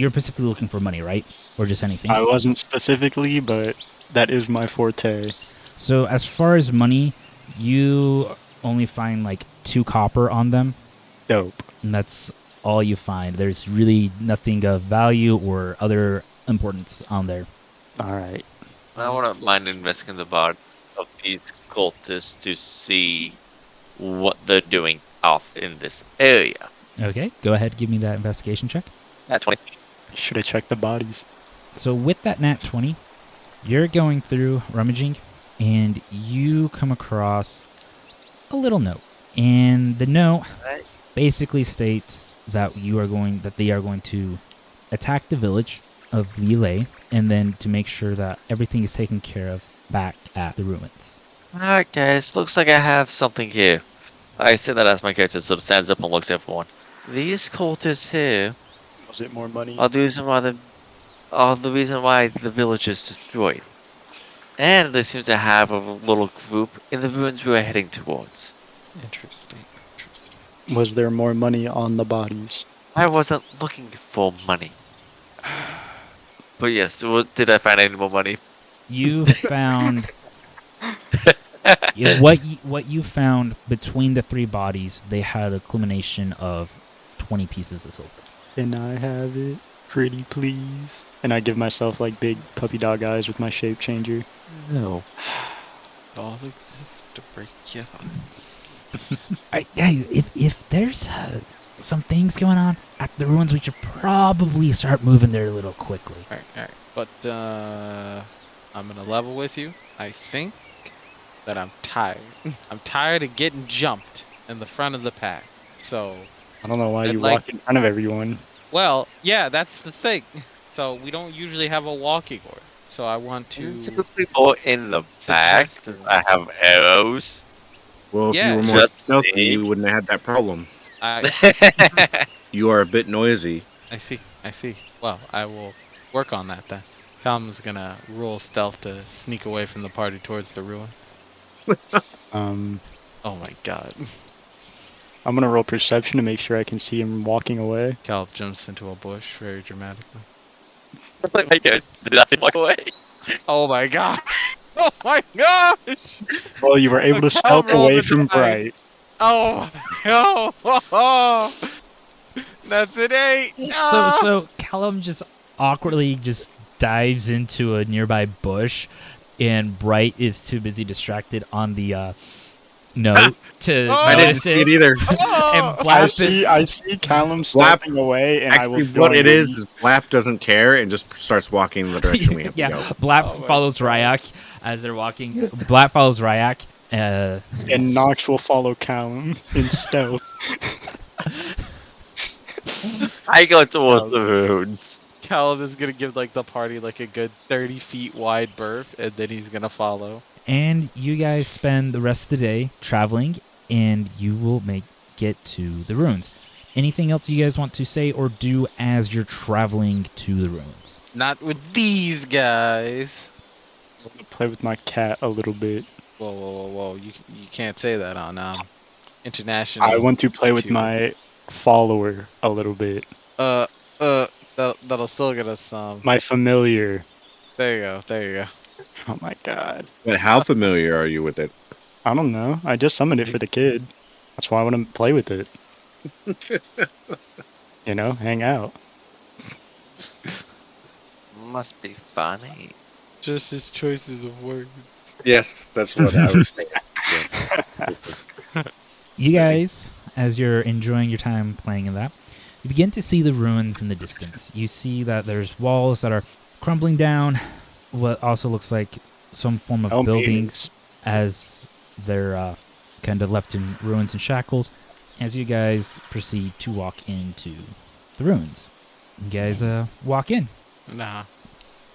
specifically looking for money, right? Or just anything? I wasn't specifically, but that is my forte. So as far as money, you only find like 2 copper on them, Dope. and that's all you find. There's really nothing of value or other importance on there. All right. I wouldn't mind investigating the body of these cultists to see what they're doing off in this area. Okay, go ahead, give me that investigation check. At 20. Should have checked the bodies. So with that nat 20, you're going through rummaging, and you come across a little note. And the note Right. basically states that they are going to attack the village of Lille, and then to make sure that everything is taken care of back at the ruins. Alright guys, looks like I have something here. I say that as my character sort of stands up and looks at everyone. These cultists here Was it more money? are the reason why the village is destroyed. And they seem to have a little group in the ruins we are heading towards. Interesting. Was there more money on the bodies? I wasn't looking for money. But yes, did I find any more money? You found what you found between the 3 bodies. They had a culmination of 20 pieces of silver. Can I have it? Pretty please. And I give myself like big puppy dog eyes with my shape changer. No. All exists to break you. If there's some things going on at the ruins, we should probably start moving there a little quickly. Alright. But I'm gonna level with you. I think that I'm tired. I'm tired of getting jumped in the front of the pack. So, I don't know why I'd you like- walk in front of everyone. well, yeah, that's the thing. So we don't usually have a walking order. So I want to. Typically more in the back since I have arrows. Well, if Yeah, you were more just stealthy, me. you wouldn't have had that problem. I You are a bit noisy. see. Well, I will work on that then. Calum's gonna roll stealth to sneak away from the party towards the ruin. Oh my god. I'm gonna roll perception to make sure I can see him walking away. Calum jumps into a bush very dramatically. I can't do nothing walk away. Oh my god! Oh my gosh! Well, you were able to Cal stealth rolled away a from die. Bright. Oh my god! That's an 8! So Callum just awkwardly just dives into a nearby bush, and Bright is too busy distracted on the note to Oh! I didn't notice see it it. either. And Oh! Blap, I see Callum Blap- stepping away, and I will Actually, what join it him. is Blap doesn't care and just starts walking in the direction we have yeah, to go. Blap Oh my follows God. Ryak as they're walking. Blap follows Ryak. And Nox will follow Callum in stealth. I go towards Oh. the runes. Callum is gonna give like the party like a good 30 feet wide berth, and then he's gonna follow. And you guys spend the rest of the day traveling, and you will get to the ruins. Anything else you guys want to say or do as you're traveling to the ruins? Not with these guys. I'm gonna play with my cat a little bit. Whoa, whoa, whoa, whoa! You can't say that on international. I want to play with YouTube. my follower a little bit. That'll still get us some. My familiar. There you go. There you go. Oh my god. But how familiar are you with it? I don't know. I just summoned it for the kid. That's why I want to play with it. You know, hang out. Must be funny. Just his choices of words. Yes, that's what I was thinking. Yeah. You guys, as you're enjoying your time playing in that, you begin to see the ruins in the distance. You see that there's walls that are crumbling down, what also looks like some form of Oh, buildings as they're kind of left in ruins and shackles as you guys proceed to walk into the ruins. You guys walk in. Nah.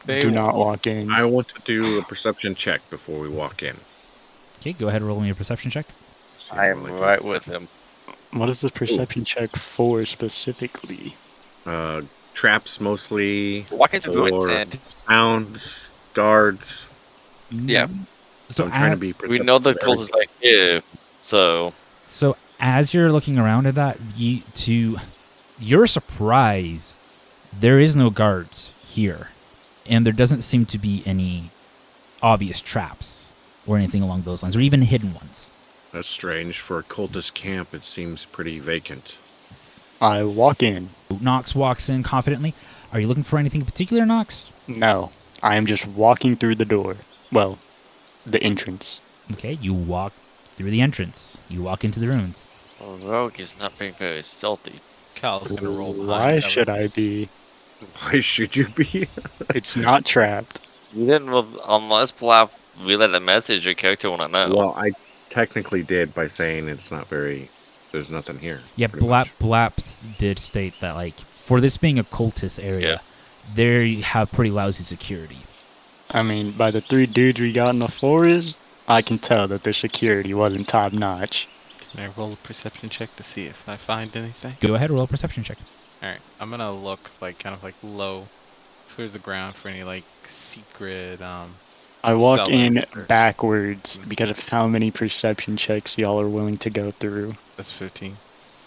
Do not walk in. I want to do a perception check before we walk in. Okay, go ahead and roll me a perception check. See I how am I do right this with time. him. What is the perception check for specifically? Traps mostly, Walk into ruins Or- and sounds, guards. Yeah. So I'm trying to a- be. we know the perceptive cult is like here, so So as you're looking around at that, to your surprise, there is no guards here, and there doesn't seem to be any obvious traps or anything along those lines, or even hidden ones. That's strange. For a cultist camp, it seems pretty vacant. I walk in. Nox walks in confidently. Are you looking for anything in particular, Nox? No, I am just walking through the door. Well, the entrance. Okay, you walk through the entrance. You walk into the ruins. Rogue is not being very stealthy. Cal's gonna roll behind. Why cover. should I be? Why should you be? It's not trapped. You didn't, unless Blap relay the message your character want to know. Well, I technically did by saying it's not very. There's nothing here. Yeah, pretty much. Blaps did state that, like, for this being a cultist area, they have pretty lousy security. I mean, by the 3 dudes we got in the forest, I can tell that their security wasn't top notch. Can I roll a perception check to see if I find anything? Go ahead, roll a perception check. Alright, I'm gonna look like kind of like low towards the ground for any like secret I walk in Cellars or- backwards because of how many perception checks y'all are willing to go through. that's 15.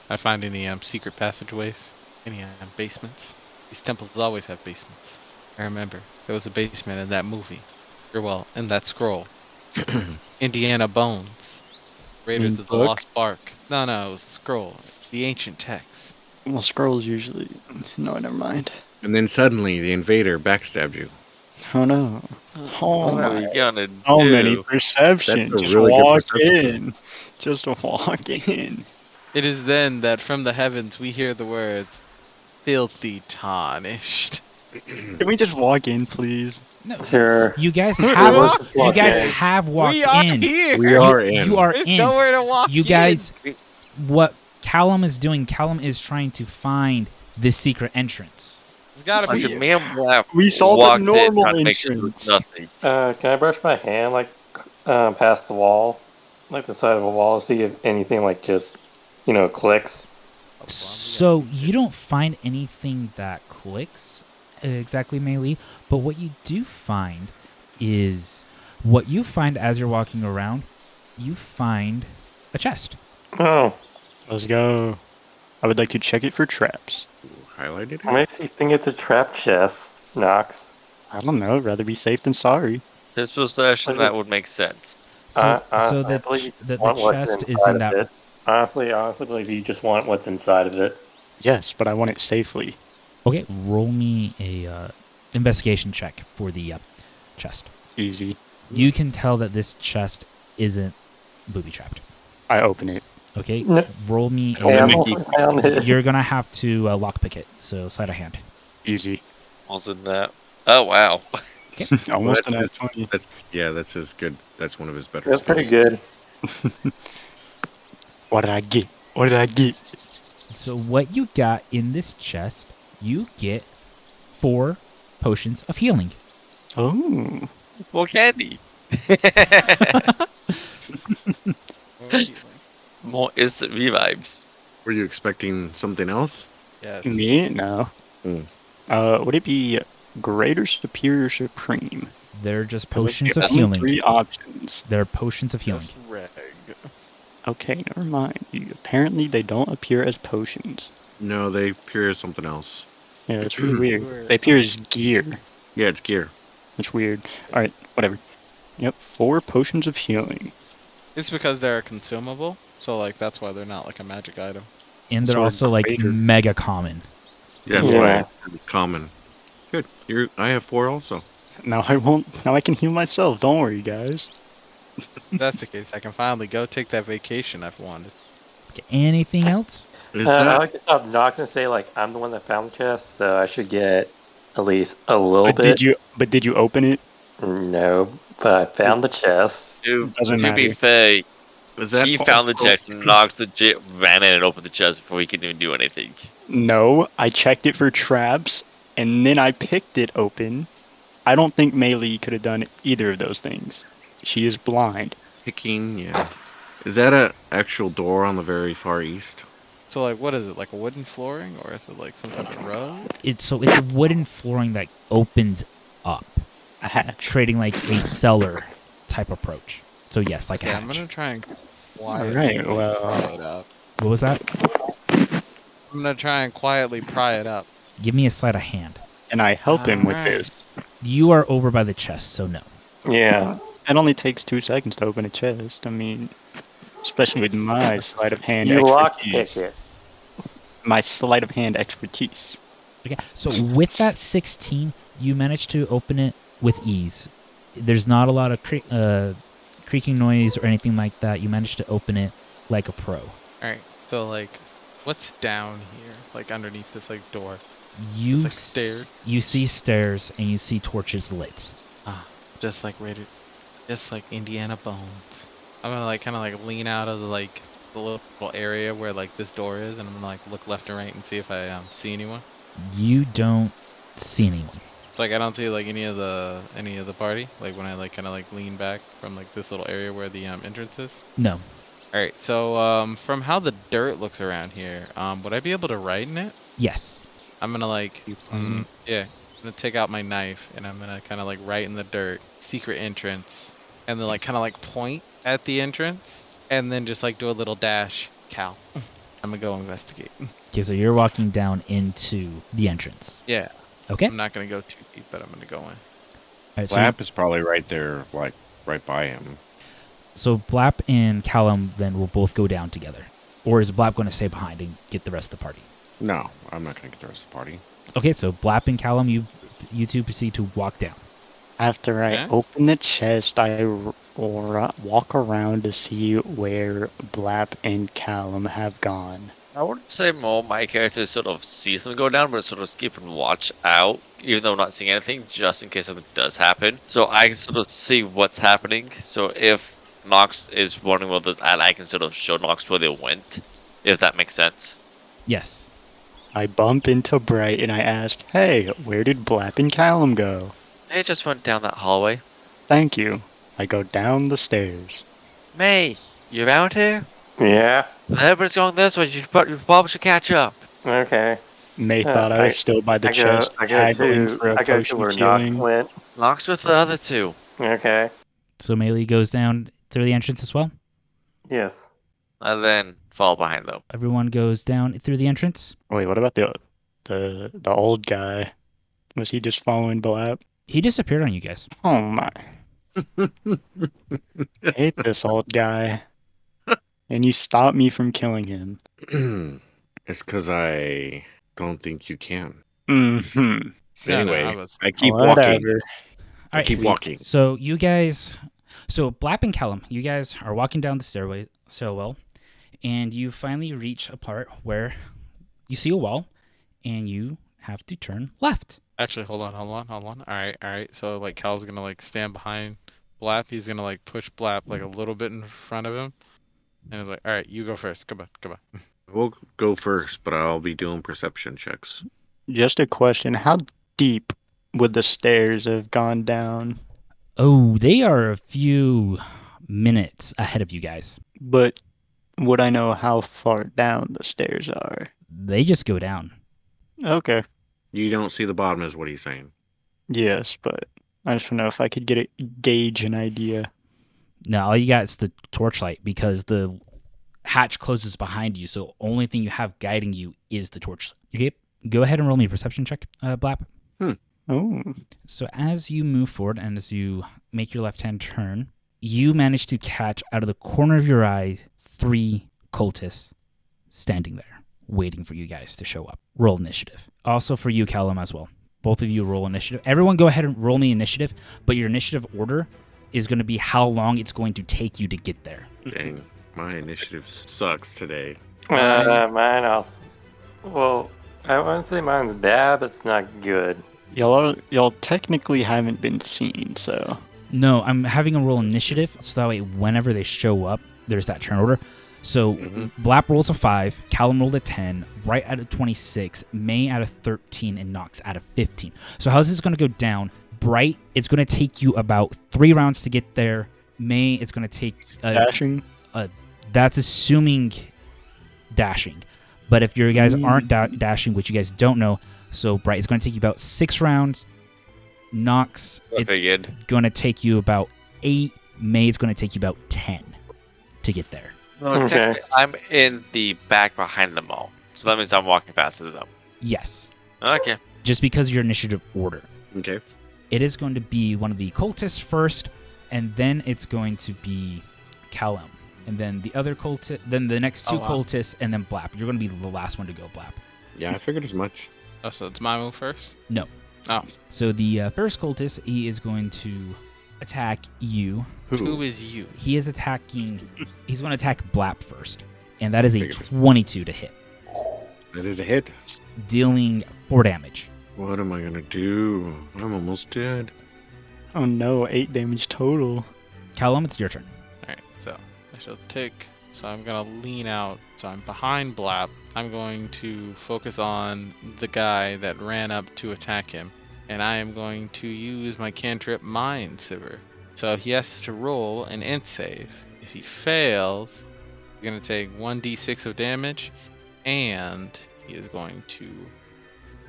I find any secret passageways, any basements. These temples always have basements. I remember there was a basement in that movie. Or well, in that scroll. Indiana Bones. Raiders In of the book? Lost Ark. No, it was a scroll. The ancient text. Well, scrolls usually. No, never mind. And then suddenly the invader backstabbed you. Oh no. Oh, What are we my. gonna So do? many perception. That's a Just really good walk perception. in. Just walk in. It is then that from the heavens we hear the words, filthy tarnished. Can we just walk in, please? No, Sure. you guys We're have walking you guys in. have walked we are in. here! We are in. You are There's in. nowhere to walk You in. guys, what Callum is doing, Callum is trying to find this secret entrance. There's gotta Bunch be. of me and Blap We saw the walked normal in, trying to make sure there was entrance. nothing. Can I brush my hand like past the wall, like the side of a wall, see if anything like just clicks? So you don't find anything that clicks exactly melee, but what you do find is as you're walking around, you find a chest. Oh, Let's go. I would like to check it for traps. Highlighted what it? makes you think it's a trap chest, Nox? I don't know. Rather be safe than sorry. This possession, Like that it's- would make sense. So, Honestly, so I believe the want what's chest is inside in of that. it. Honestly, believe you just want what's inside of it. Yes, but I want it safely. Okay, roll me a investigation check for the chest. Easy. You can tell that this chest isn't booby trapped. I open it. Okay, No. roll me. Hey, I'm Mickey. on it. You're gonna have to lockpick it. So sleight of hand. Easy. Wasn't that? Oh wow. Almost Well, an that's at 20. that's his good. That's one of his better. That's pretty skills. good. What did I get? What did I get? So what you got in this chest? You get 4 potions of healing. Oh. More candy. More instant revives. Were you expecting something else? Yes. Me? No. Hmm. Would it be Greater Superior Supreme? They're just There was potions the of only healing. 3 options. They're potions of healing. Just reg. Okay, never mind. Apparently they don't appear as potions. No, they appear as something else. Yeah, that's really weird. Weird. They appear as gear. Yeah, it's gear. That's weird. Alright, whatever. Yep, 4 potions of healing. It's because they're consumable, so like that's why they're not like a magic item. And they're So also like greater. mega common. Yeah, that's Yeah. why it's common. Good. I have 4 also. Now I can heal myself, don't worry guys. If that's the case, I can finally go take that vacation I've wanted. Okay, anything else? Is I that like to stop Nox and say like I'm the one that found the chest, so I should get at least a little bit. Did you open it? No, but I found the chest. To Doesn't be matter. fair, is that he found the also- chest and Nox legit ran in and opened the chest before he could even do anything. No, I checked it for traps, and then I picked it open. I don't think Melee could have done either of those things. She is blind. picking? Yeah. Is that a actual door on the very far east? So like, what is it? Like a wooden flooring, or is it like some type of road? It's a wooden flooring that opens up, A hatch. creating like a cellar type approach. So yes, like a Okay, hatch. I'm gonna try and quietly Alright, well- pry it up. What was that? I'm gonna try and quietly pry it up. Give me a sleight of hand. And I help him with Alright. this. You are over by the chest, so no. Yeah. It only takes 2 seconds to open a chest. I mean, especially with my sleight of hand You expertise. lockpick it. My sleight of hand expertise. Okay, so with that 16, you managed to open it with ease. There's not a lot of creaking noise or anything like that. You managed to open it like a pro. Alright, so like, what's down here? Like underneath this like door? You Just like stairs? You see stairs and you see torches lit. Just like rated, just like Indiana Bones. I'm gonna like kind of like lean out of the like the little area where like this door is, and I'm gonna like look left and right and see if I see anyone. You don't see anyone. So like I don't see like any of the party. Like when I like kind of like lean back from like this little area where the entrance is. No. All right. So from how the dirt looks around here, would I be able to write in it? Yes. I'm gonna like You plan yeah. I'm gonna take out my knife and I'm gonna kind of like write in the dirt, secret entrance, and then like kind of like point at the entrance, and then just like do a little dash, Cal. I'm gonna go investigate. Okay, so you're walking down into the entrance. Yeah. Okay. I'm not gonna go too deep, but I'm gonna go in. All right, so, Lap is probably right there, like right by him. so Blap and Callum then will both go down together. Or is Blap going to stay behind and get the rest of the party? No, I'm not gonna get the rest of the party. Okay, so Blap and Callum, you two proceed to walk down. After I Yeah. open the chest, I walk around to see where Blap and Callum have gone. I wouldn't say more my character sort of sees them go down, but sort of keeping watch out, even though I'm not seeing anything, just in case something does happen. So I can sort of see what's happening. So if Nox is wondering where there's at, I can sort of show Nox where they went, if that makes sense. Yes. I bump into Bright and I ask, "Hey, where did Blap and Callum go?" They just went down that hallway. Thank you. I go down the stairs. May, you around here? Yeah. Everybody's going this way. You probably should catch up. Okay. May thought I was still by the chest, haggling for a I go to potion where of Nox healing. went. Nox with the other two. Okay. So Melee goes down through the entrance as well. Yes. And then fall behind them. Everyone goes down through the entrance. Wait, what about the old guy? Was he just following Blap? He disappeared on you guys. Oh my! I hate this old guy. And you stopped me from killing him. It's because I don't think you can. Mm-hmm. Anyway, was- I keep walking. Whatever. All right. Keep walking. So you guys, so Blap and Callum, you guys are walking down the stairway, so well. And you finally reach a part where you see a wall and you have to turn left. Actually, hold on. All right. So like Cal's gonna like stand behind Blap. He's gonna like push Blap like a little bit in front of him, and he's like, all right, you go first. Come on. We'll go first, but I'll be doing perception checks. Just a question: how deep would the stairs have gone down? Oh, they are a few minutes ahead of you guys. But would I know how far down the stairs are? They just go down. Okay. You don't see the bottom, is what he's saying. Yes, but I just want to know if I could gauge an idea. No, all you got is the torchlight because the hatch closes behind you, so only thing you have guiding you is the torch. Okay, go ahead and roll me a perception check, Blap. Oh. So as you move forward and as you make your left-hand turn, you manage to catch out of the corner of your eye 3 cultists standing there, waiting for you guys to show up. Roll initiative. Also for you, Callum, as well. Both of you roll initiative. Everyone go ahead and roll me initiative, but your initiative order is going to be how long it's going to take you to get there. Dang, my initiative sucks today. Mine also. Well, I wouldn't say mine's bad, but it's not good. Y'all technically haven't been seen, so No, I'm having a roll initiative, so that way whenever they show up, there's that turn order. So Blap rolls a 5, Callum rolled a 10, Bright out of 26, May out of 13, and Nox out of 15. So how's this going to go down? Bright, it's going to take you about 3 rounds to get there. May, it's going to take... dashing. That's assuming dashing. But if your guys aren't dashing, which you guys don't know, so Bright, it's going to take you about 6 rounds. Nox, it's going to take you about 8. May, it's going to take you about 10 to get there. No, Okay. technically, I'm in the back behind them all. So that means I'm walking faster than them. Yes. Okay. Just because of your initiative order. Okay. It is going to be one of the cultists first, and then it's going to be Callum. And then the other cultist, then the next 2 cultists, and then Blap. You're going to be the last one to go, Blap. Yeah, I figured as much. Oh, so it's my move first? No. Oh. So the first cultist, he is going to attack you. Who is you? He is attacking... he's going to attack Blap first. And that is a Figured. 22 to hit, That is a hit. dealing 4 damage. What am I gonna do? I'm almost dead. Oh no, 8 damage total. Callum, it's your turn. Alright, so I shall take. So I'm gonna lean out. So I'm behind Blap. I'm going to focus on the guy that ran up to attack him. And I am going to use my cantrip Mind Siver. So he has to roll an int save. If he fails, he's gonna take 1d6 of damage, and he is going to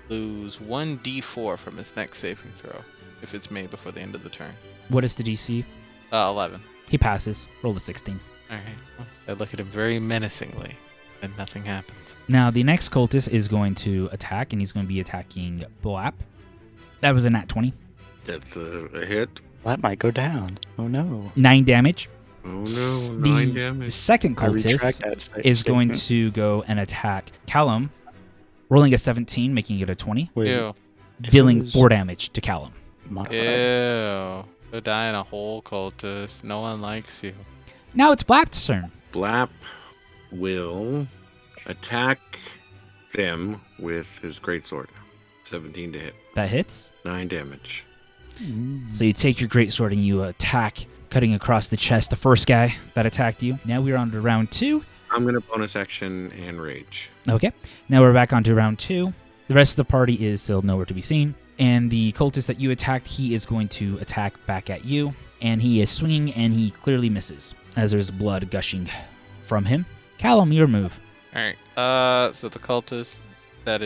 lose 1d4 from his next saving throw if it's made before the end of the turn. What is the DC? 11. He passes. Roll a 16. Alright. I look at him very menacingly, and nothing happens. Now, the next cultist is going to attack, and he's going to be attacking Blap. That was a nat 20. That's a hit. That might go down. Oh no. 9 damage. Oh no, The 9 damage. second I retract cultist that is going statement. to go and attack Callum, rolling a 17, making it a 20, Wait, Ew. this dealing is 4 damage to Callum. modified. Ew. Go die in a hole, cultist. No one likes you. Now it's Blap's turn. Blap will attack them with his greatsword. 17 to hit. That hits. 9 damage. So you take your greatsword and you attack, cutting across the chest the first guy that attacked you. Now we're on to round 2. I'm gonna bonus action and rage. Okay. Now we're back onto round 2. The rest of the party is still nowhere to be seen. And the cultist that you attacked, he is going to attack back at you. And he is swinging, and he clearly misses, as there's blood gushing from him. Callum, your move. Alright. So the cultist that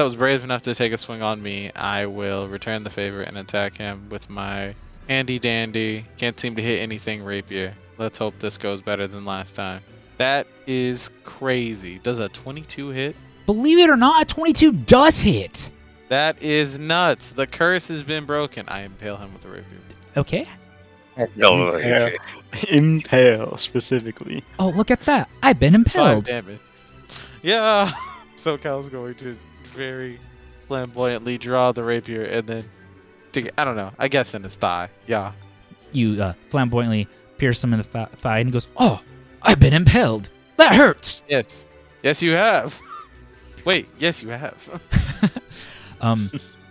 was brave enough to take a swing on me, I will return the favor and attack him with my handy dandy, can't seem to hit anything rapier. Let's hope this goes better than last time. That is crazy. Does a 22 hit? Believe it or not, a 22 does hit. That is nuts. The curse has been broken. I impale him with a rapier. Okay. No, Impale. Impale, specifically. Oh, look at that. I've been 5 impaled. damage. Yeah. So Cal's going to very flamboyantly draw the rapier and then I don't know. I guess in his thigh. Yeah. You flamboyantly pierce him in the thigh, and he goes, "Oh, I've been impaled. That hurts. Yes. Yes, you have. Wait, yes, you have.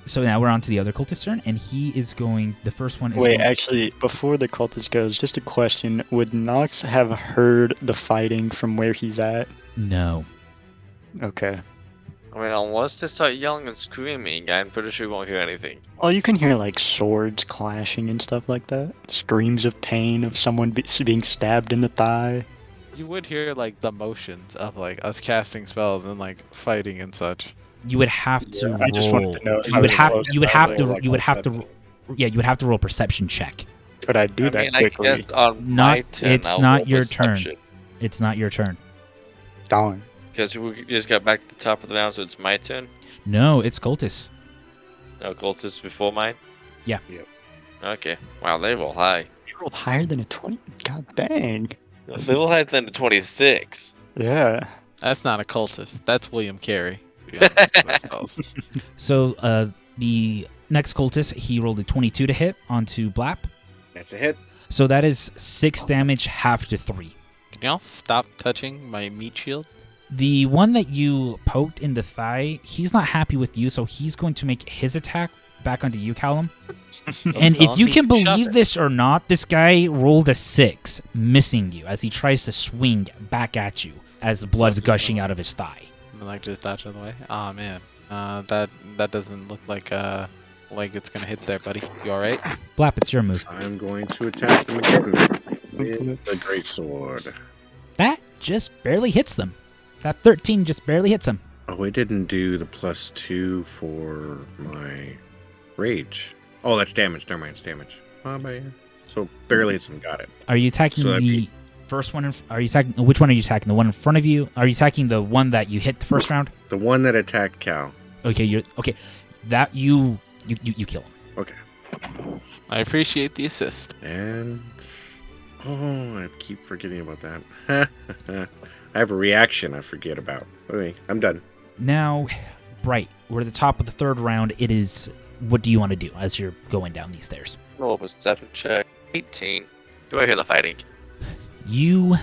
So now we're on to the other cultist's turn, and he is going. The first one is Wait, going, actually, before the cultist goes, just a question. Would Nox have heard the fighting from where he's at? no. Okay. I mean, unless they start yelling and screaming, I'm pretty sure we won't hear anything. Well, you can hear like swords clashing and stuff like that. Screams of pain of someone being stabbed in the thigh. You would hear like the motions of like us casting spells and like fighting and such. You would have to roll. I just wanted to know if You I would was have. close You would enough, have like, to. like You would I have said. to. Yeah, you would have to roll a perception check. Could I do I that mean, I quickly? guess on my Not. turn, It's I'll not roll your turn. perception. It's not your turn. Darn. Because we just got back to the top of the round, so it's my turn. No, it's cultists. No, Cultist before mine. Yeah. Yep. Okay. Wow, they roll high. You rolled higher than a 20? God dang. They roll higher than the 26. Yeah. That's not a cultist. That's William Carey. To be honest with ourselves. So the next cultist, he rolled a 22 to hit onto Blap. That's a hit. So that is 6 damage, half to 3. Can y'all stop touching my meat shield? The one that you poked in the thigh, he's not happy with you, so he's going to make his attack back onto you, Callum. And if you can Shove believe it. this or not, this guy rolled a 6, missing you as he tries to swing back at you as blood's gushing out of his thigh. And then, like just dodge out of the way. Oh man, that doesn't look like it's gonna hit there, buddy. You all right? Blap, it's your move. I'm going to attack them again with the great sword. That just barely hits them. That 13 just barely hits him. Oh, I didn't do the +2 for my rage. Oh, that's damage. Never mind, it's damage. Oh, man. So barely hits him. Got it. Are you attacking So that'd the be- first one? Are you attacking? Which one are you attacking? The one in front of you? Are you attacking the one that you hit the first round? The one that attacked Cal. Okay, you're okay. That you kill him. Okay. I appreciate the assist. And oh, I keep forgetting about that. I have a reaction I forget about. Okay, I'm done. Now, Bright, we're at the top of the third round. It is. What do you want to do as you're going down these stairs? Roll perception check. 18. Do I hear the fighting? You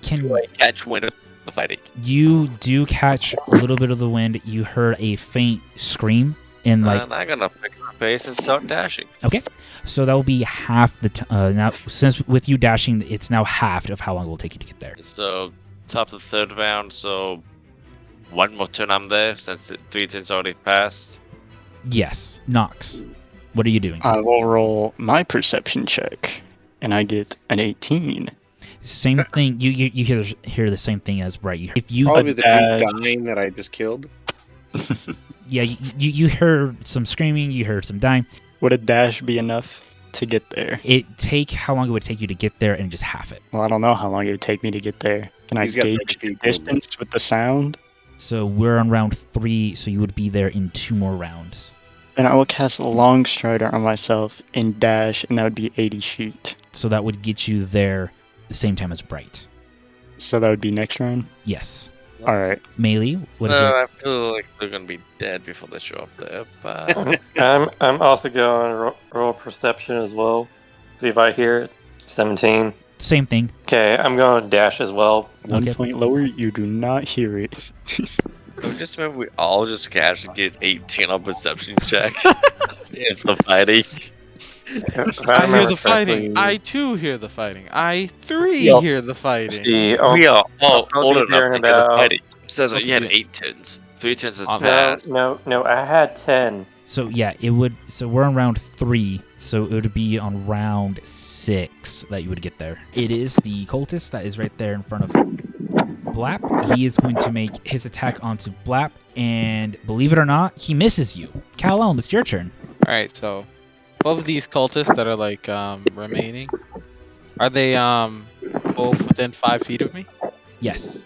can. Do I catch wind of the fighting? You do catch a little bit of the wind. You heard a faint scream in like. And I'm gonna pick up pace and start dashing. Okay, so that will be half the now. Since with you dashing, it's now half of how long it will take you to get there. So, top of the third round, so one more turn I'm there, since 3 turns already passed. Yes, Nox. What are you doing? I will roll my perception check, and I get an 18. Same thing. You hear the same thing as Bright. If you Probably the dash. dude dying that I just killed. yeah you heard some screaming. You heard some dying. Would a dash be enough to get there? How long it would take you to get there and just half it. Well, I don't know how long it would take me to get there. Can I He's got 30 gauge the feet movement. distance with the sound? So we're on round 3. So you would be there in 2 more rounds. Then I will cast a long strider on myself and dash, and that would be 80 feet. So that would get you there the same time as Bright. So that would be next round? Yes. All right. Melee. What is No, your? I feel like they're gonna be dead before they show up there, but I'm also going to roll perception as well. See if I hear it. 17. Same thing. Okay, I'm going to dash as well. One Okay. point lower, you do not hear it. just remember we all just casually get 18 on perception check. It's the fighting. If I hear remember the fighting. correctly, I too hear the fighting. I 3 Yup. hear the fighting. see, We are all I'll old be enough there to in hear the about- fighting. It says I'll you had be- 8 turns. 3 turns has On passed. no, I had 10. So yeah, it would. So we're on round 3. So it would be on round 6 that you would get there. It is the cultist that is right there in front of Blap. He is going to make his attack onto Blap, and believe it or not, he misses you. Callum, it's your turn. All right, so both of these cultists that are like remaining, are they both within 5 feet of me? Yes.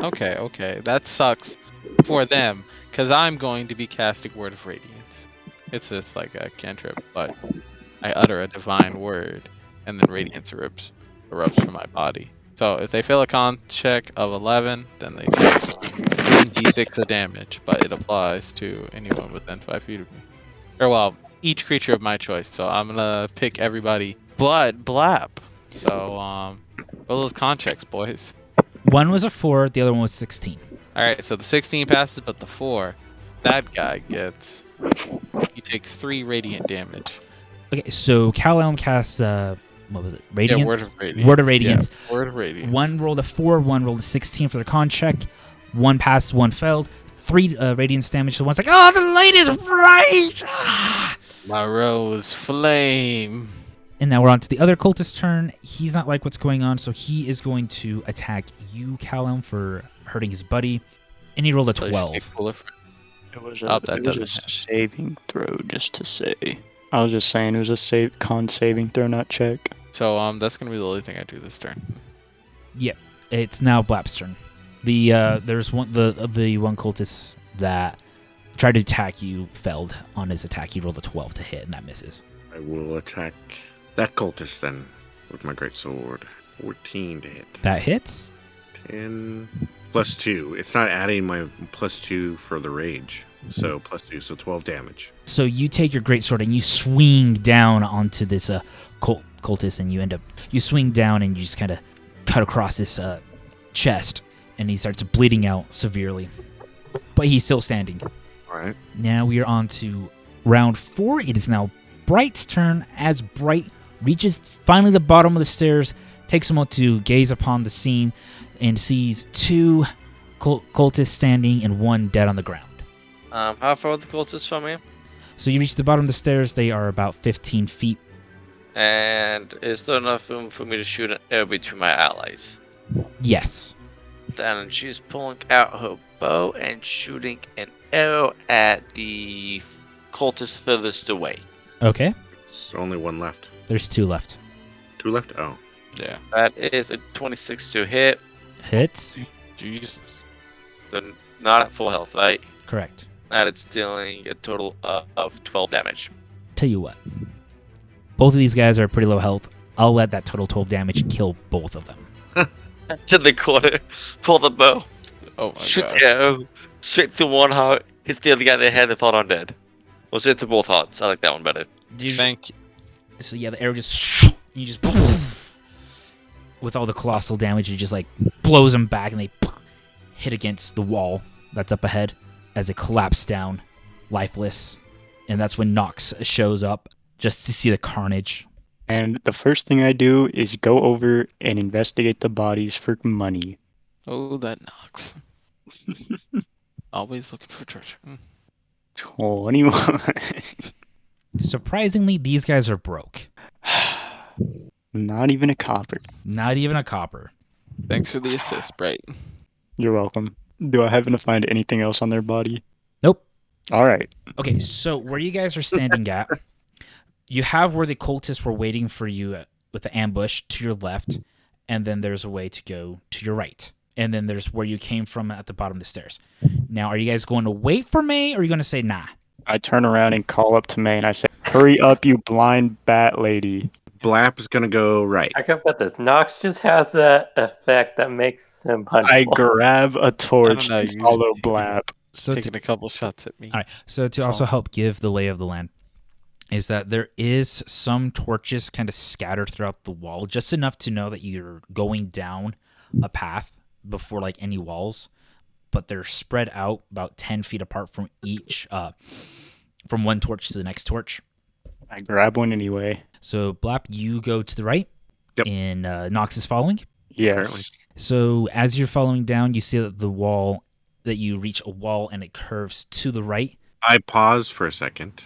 Okay, that sucks for them, because I'm going to be casting Word of Radiance. It's just like a cantrip, but I utter a divine word, and then radiance erupts from my body. So if they fail a con check of 11, then they take 1d6 of damage, but it applies to anyone within 5 feet of me. Or well, each creature of my choice. So I'm gonna pick everybody but Blap. So roll those con checks, boys. One was a 4, the other one was 16. All right, so the 16 passes, but the 4, that guy gets. He takes 3 radiant damage. Okay, so Cal-Elm casts, what was it? Radiance? Yeah, Word of Radiance. Word of Radiance. Yeah, Word of Radiance. One rolled a 4, one rolled a 16 for the con check. One passed, one failed. 3 radiance damage. So one's like, oh, the light is bright! Ah! My rose flame. And now we're on to the other cultist's turn. He's not like what's going on, so he is going to attack you, Callum, for hurting his buddy. And he rolled a 12. It was Oh, that it was doesn't a saving throw, just to say. I was just saying it was a con saving throw, not check. So that's gonna be the only thing I do this turn. Yep, it's now Blap's turn. There's one the one cultist that tried to attack you failed on his attack. He rolled a 12 to hit, and that misses. I will attack that cultist then with my great sword. 14 to hit. That hits. 10 plus 2. It's not adding my plus 2 for the rage. So plus 2, so 12 damage. So you take your greatsword and you swing down onto this cultist, and you swing down and you just kind of cut across his chest, and he starts bleeding out severely. But he's still standing. All right. Now we are on to round 4. It is now Bright's turn, as Bright reaches finally the bottom of the stairs, takes a moment to gaze upon the scene, and sees 2 cultists standing and 1 dead on the ground. How far are the cultists from me? So you reach the bottom of the stairs. They are about 15 feet. And is there enough room for me to shoot an arrow between my allies? Yes. Then she's pulling out her bow and shooting an arrow at the cultist furthest away. Okay. There's only 1 left. There's 2 left. 2 left? Oh. Yeah. That is a 26 to hit. Hits. Jesus. Then not at full health, right? Correct. And it's dealing a total of 12 damage. Tell you what. Both of these guys are pretty low health. I'll let that total 12 damage kill both of them. To the corner, pull the bow, Oh my shoot god. the arrow, straight through one heart, hits the other guy in the head and fall down dead. Or straight through both hearts. I like that one better. Thank you. So yeah, the arrow just you just with all the colossal damage, it just like blows them back, and they hit against the wall that's up ahead as it collapses down, lifeless. And that's when Nox shows up just to see the carnage. And the first thing I do is go over and investigate the bodies for money. Oh, that knocks. Always looking for treasure. 21. Surprisingly, these guys are broke. Not even a copper. Not even a copper. Thanks for the assist, Bright. You're welcome. Do I happen to find anything else on their body? Nope. All right. Okay, so where you guys are standing at, you have where the cultists were waiting for you with the ambush to your left, and then there's a way to go to your right. And then there's where you came from at the bottom of the stairs. Now, are you guys going to wait for May, or are you going to say nah? I turn around and call up to May and I say, "Hurry up, you blind bat lady." Blap is going to go right. I can bet this. Nox just has that effect that makes him punchable. I grab a torch know, and you- follow Blap. So Taking a couple shots at me. all right. So to also help give the lay of the land, is that there is some torches kind of scattered throughout the wall, just enough to know that you're going down a path before like any walls, but they're spread out about 10 feet apart from each, from one torch to the next torch. I grab one anyway. So Blap, you go to the right, Yep. and Nox is following. Apparently. Yes. So as you're following down, you see that you reach a wall and it curves to the right. I pause for a second,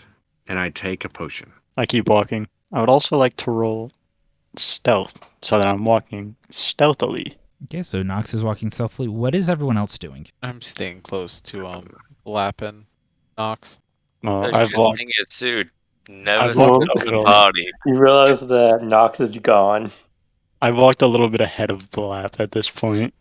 and I take a potion. I keep walking. I would also like to roll stealth so that I'm walking stealthily. Okay, so Nox is walking stealthily. What is everyone else doing? I'm staying close to Blap and Nox. I've walked. Interesting is, dude. Never I've seen walked a a little. party. You realize that Nox is gone. I've walked a little bit ahead of Blap at this point.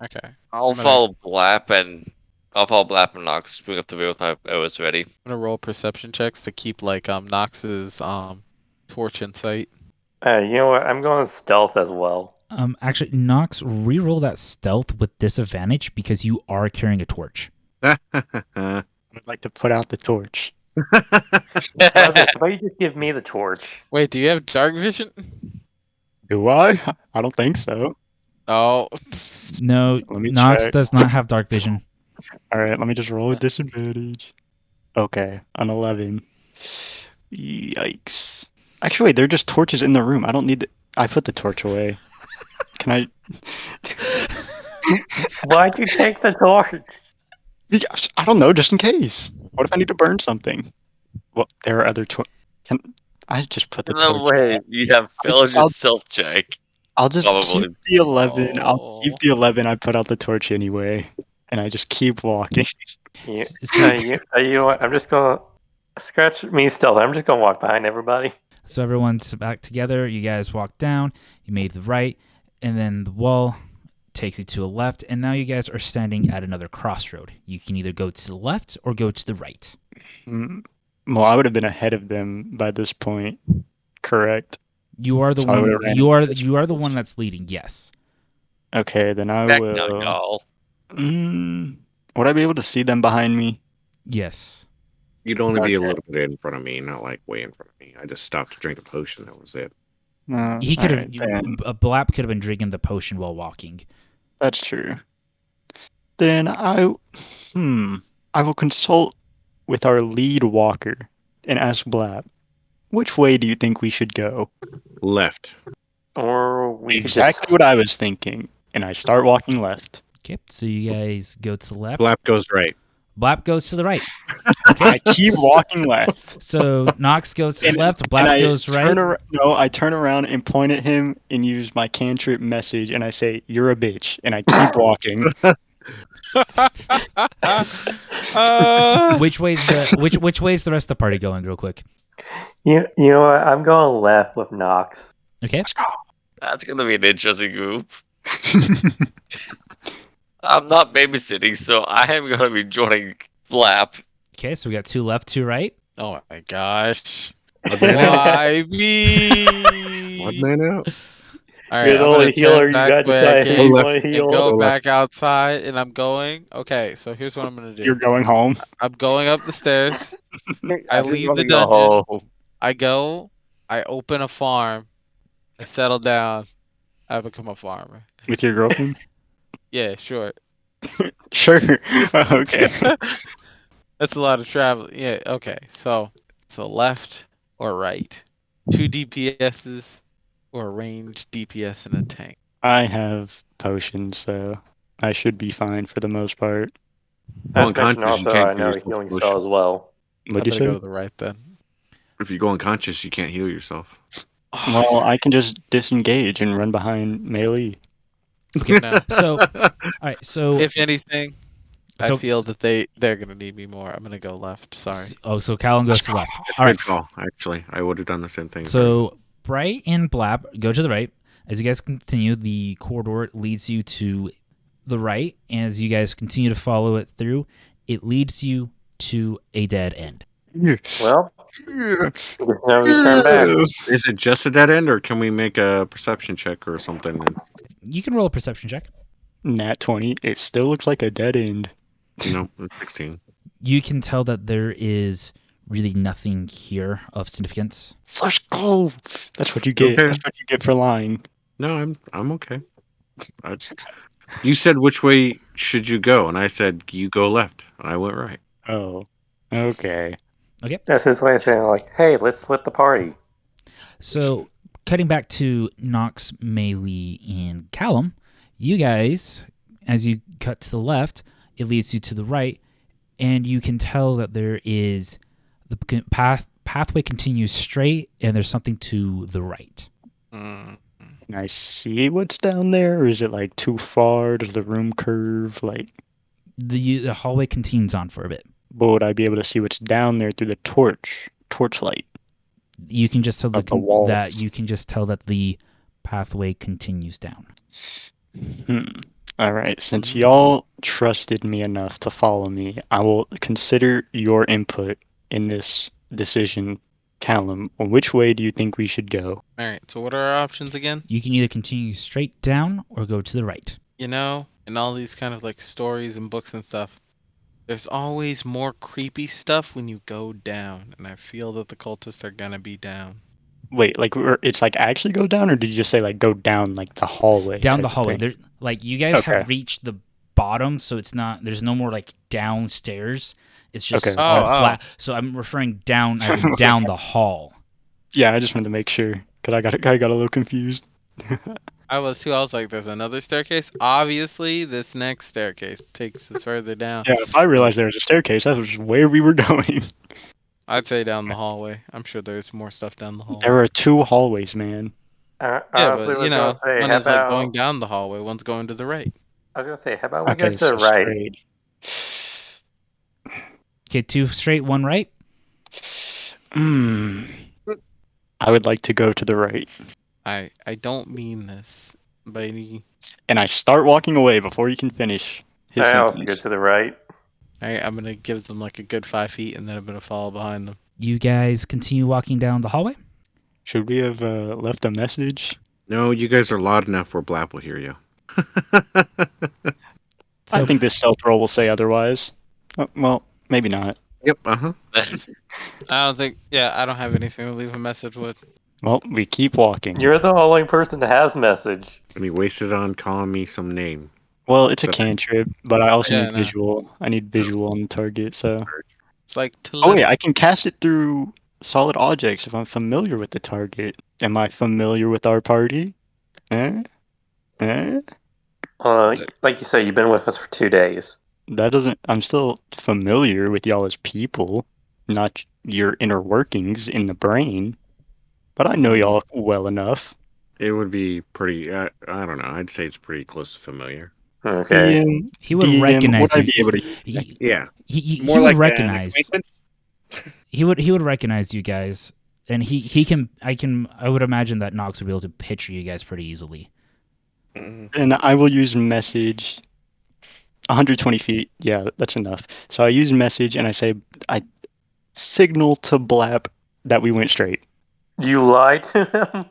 Okay. I'll I'm gonna- follow Blap and Nox. Bring up the rear with my arrows ready. I'm gonna roll perception checks to keep like Nox's torch in sight. You know what? I'm going stealth as well. Actually, Nox, reroll that stealth with disadvantage because you are carrying a torch. I'd like to put out the torch. How about you just give me the torch? Wait, do you have dark vision? Do I? I don't think so. Oh. No, Let me Nox check. does not have dark vision. All right, let me just roll with disadvantage. Okay, an 11. Yikes. Actually, they're just torches in the room. I don't need the... I put the torch away. Can I... Why'd you take the torch? Yes, I don't know, just in case. What if I need to burn something? Well, there are other Can I just put the No torch way. down? You have failed your self check. I'll just Probably. keep the 11. I'll keep Oh. the 11. I put out the torch anyway, and I just keep walking. You, So, you know what? I'm just gonna scratch me still. I'm just gonna walk behind everybody. so everyone's back together. You guys walk down. You made the right, and then the wall takes you to the left, and now you guys are standing at another crossroad. You can either go to the left or go to the right. Mm, Well, I would have been ahead of them by this point, correct? You are the So I would've one. ran You are into this you are the first. one that's leading. Yes. Okay, then I Heck no, will. y'all. Would I be able to see them behind me? Yes. You'd only be a Okay. little bit in front of me, not like way in front of me. I just stopped to drink a potion. That was it. He could have. Alright, then. A Blap could have been drinking the potion while walking. That's true. Then I will consult with our lead walker and ask Blab, which way do you think we should go? Left. Or we could Exactly just what I was thinking, and I start walking left. Okay. So you guys go to the left. Blap goes right. Blap goes to the right. I Okay. keep walking left. So Nox goes to the And- left. And Blap I goes right. I turn around and point at him and use my cantrip message, and I say, "You're a bitch," and I keep walking. Which way's the rest of the party going, real quick? you know what? I'm going left with Nox. Okay. That's gonna be an interesting group. I'm not babysitting, so I am gonna be joining Flap. Okay. So we got two left, two right. Oh my gosh. Odd man out. Why me? Odd man out. All You're right, the I'm only gonna turn healer. You back gotta where I decide who came you left. want to and heal. go Go left. back outside, and I'm going. Okay, so here's what I'm gonna do. You're going home. I'm going up the stairs. I just leave the wanna go dungeon. home. I open a farm. I settle down. I become a farmer. With your girlfriend? Yeah, sure. Sure. Okay. That's a lot of travel. Yeah, okay. So left or right? Two DPSs or a ranged DPS and a tank. I have potions, so I should be fine for the most part. Not Well, to mention unconscious, you also, can't I do know a yourself healing potion. spell as well. I What'd you better go say? to the right then. If you go unconscious, you can't heal yourself. Well, I can just disengage and run behind melee. Okay. No. So, all right. So, If anything, I so- feel that they're gonna need me more. I'm gonna go left. Sorry. so Callum goes to the left. All right. Good call. Actually, I would have done the same thing. So Bright and Blab go to the right. As you guys continue, the corridor leads you to the right. As you guys continue to follow it through, it leads you to a dead end. Well, there's no return back. Is it just a dead end, or can we make a perception check or something? You can roll a perception check. Nat 20. It still looks like a dead end. No, it's 16. You can tell that there is really nothing here of significance. Let's go. That's what you get. Okay. That's what you get for lying. No, I'm okay. You said which way should you go, and I said you go left. I went right. Oh. Okay. That's his way of saying, like, hey, let's split the party. So, cutting back to Nox, Melee, and Callum, you guys, as you cut to the left, it leads you to the right, and you can tell that there is the pathway continues straight, and there's something to the right. Mm. Can I see what's down there, or is it like too far? Does the room curve? Like, The hallway continues on for a bit. but would I be able to see what's down there through the torchlight? You can just tell Of the walls. that you can just tell that the pathway continues down. All right. Since y'all trusted me enough to follow me, I will consider your input in this decision. Callum, which way do you think we should go? All right. So what are our options again? You can either continue straight down or go to the right. You know, in all these kind of like stories and books and stuff, there's always more creepy stuff when you go down, and I feel that the cultists are gonna be down. Wait, like it's like actually go down, or did you just say like go down like the hallway? Down type the of hallway. thing? There, like you guys Okay. have reached the bottom, so it's not. There's no more like downstairs. It's just Okay. all Oh, flat. So I'm referring down as in down the hall. Yeah, I just wanted to make sure because I got a little confused. I was too. I was like, there's another staircase. Obviously, this next staircase takes us further down. Yeah, if I realized there was a staircase, that was where we were going. I'd say down the hallway. I'm sure there's more stuff down the hallway. There are 2 hallways, man. I Yeah, honestly but was gonna say, one how is like about going down the hallway, one's going to the right. I was gonna say, how about we go Okay, to so the right? straight. Okay, 2 straight, 1 right. Hmm. I would like to go to the right, I don't mean this by any. and I start walking away before you can finish his I also go sentence. to the right. I'm gonna give them like a good 5 feet, and then I'm gonna follow behind them. You guys continue walking down the hallway. Should we have left a message? No, you guys are loud enough where Blap will hear you. So I think this stealth roll will say otherwise. Well, maybe not. Yep. Uh-huh. I don't think. Yeah, I don't have anything to leave a message with. Well, we keep walking. You're the only person that has message. And he wasted on calling me some name. Well, it's a But- cantrip, but I also Yeah, need no. visual. I need visual on the target, so. It's like Oh wait, I can cast it through solid objects if I'm familiar with the target. Am I familiar with our party? Eh? Eh? Like you said, you've been with us for 2 days. That doesn't. I'm still familiar with y'all as people, not your inner workings in the brain. But I know y'all well enough. It would be pretty. I don't know. I'd say it's pretty close to familiar. Okay. DM, he would DM, recognize would I you. be able to? Yeah. He More would like recognize. an acquaintance. He would recognize you guys, and he can. I would imagine that Nox would be able to picture you guys pretty easily. And I will use message. 120 feet. Yeah, that's enough. So I use message and I signal to Blap that we went straight. You lied to him?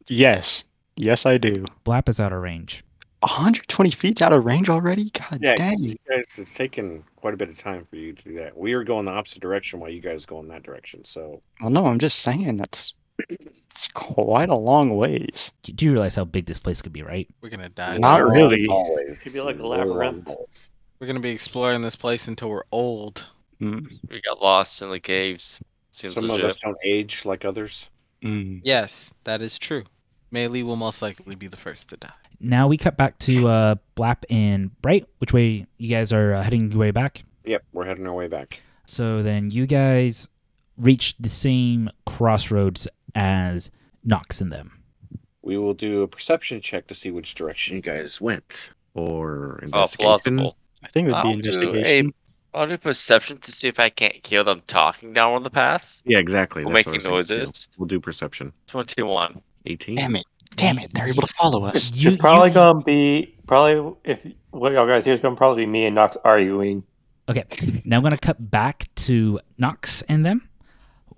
Yes. Yes, I do. Blap is out of range. 120 feet out of range already? God Yeah, dang. you guys, it's taken quite a bit of time for you to do that. We are going the opposite direction while you guys go in that direction. So Well, no, I'm just saying it's quite a long ways. Do you realize how big this place could be, right? We're gonna die. Not now. really. Always. Could be like a Really long labyrinth. halls. We're gonna be exploring this place until we're old. Mm, We got lost in the caves. Seems Some of legit. us don't age like others. mm. Yes, that is true. Melee will most likely be the first to die. Now we cut back to Blap and Bright. Which way you guys are heading your way back? Yep, we're heading our way back. So then you guys reach the same crossroads as Nox and them. We will do a perception check to see which direction you guys went. Or Oh, investigation. plausible. I think it would be I'll do investigation. I'll do perception to see if I can't hear them talking down on the path. Yeah, exactly. Or That's what I making was thinking, too. noises. We'll do perception. 21. 18. Damn it, they're able to follow us. It's probably gonna be if what y'all guys hear is gonna probably be me and Nox arguing. Okay, now I'm going to cut back to Nox and them.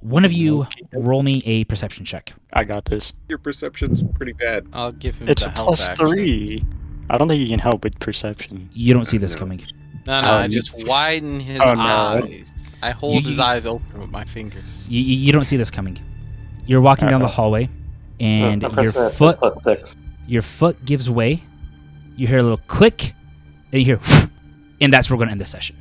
One of you roll me a perception check. I got this. Your perception's pretty bad. I'll give him It's the a help plus action. 3. I don't think you can help with perception. You don't see this No. coming. No, Oh, I you- just widen his Oh, no. eyes. I hold his You- eyes open with my fingers. You don't see this coming. You're walking down the hallway, and I'm your pressing it foot plus 6. your foot gives way. You hear a little click, and you hear, and that's where we're going to end the session.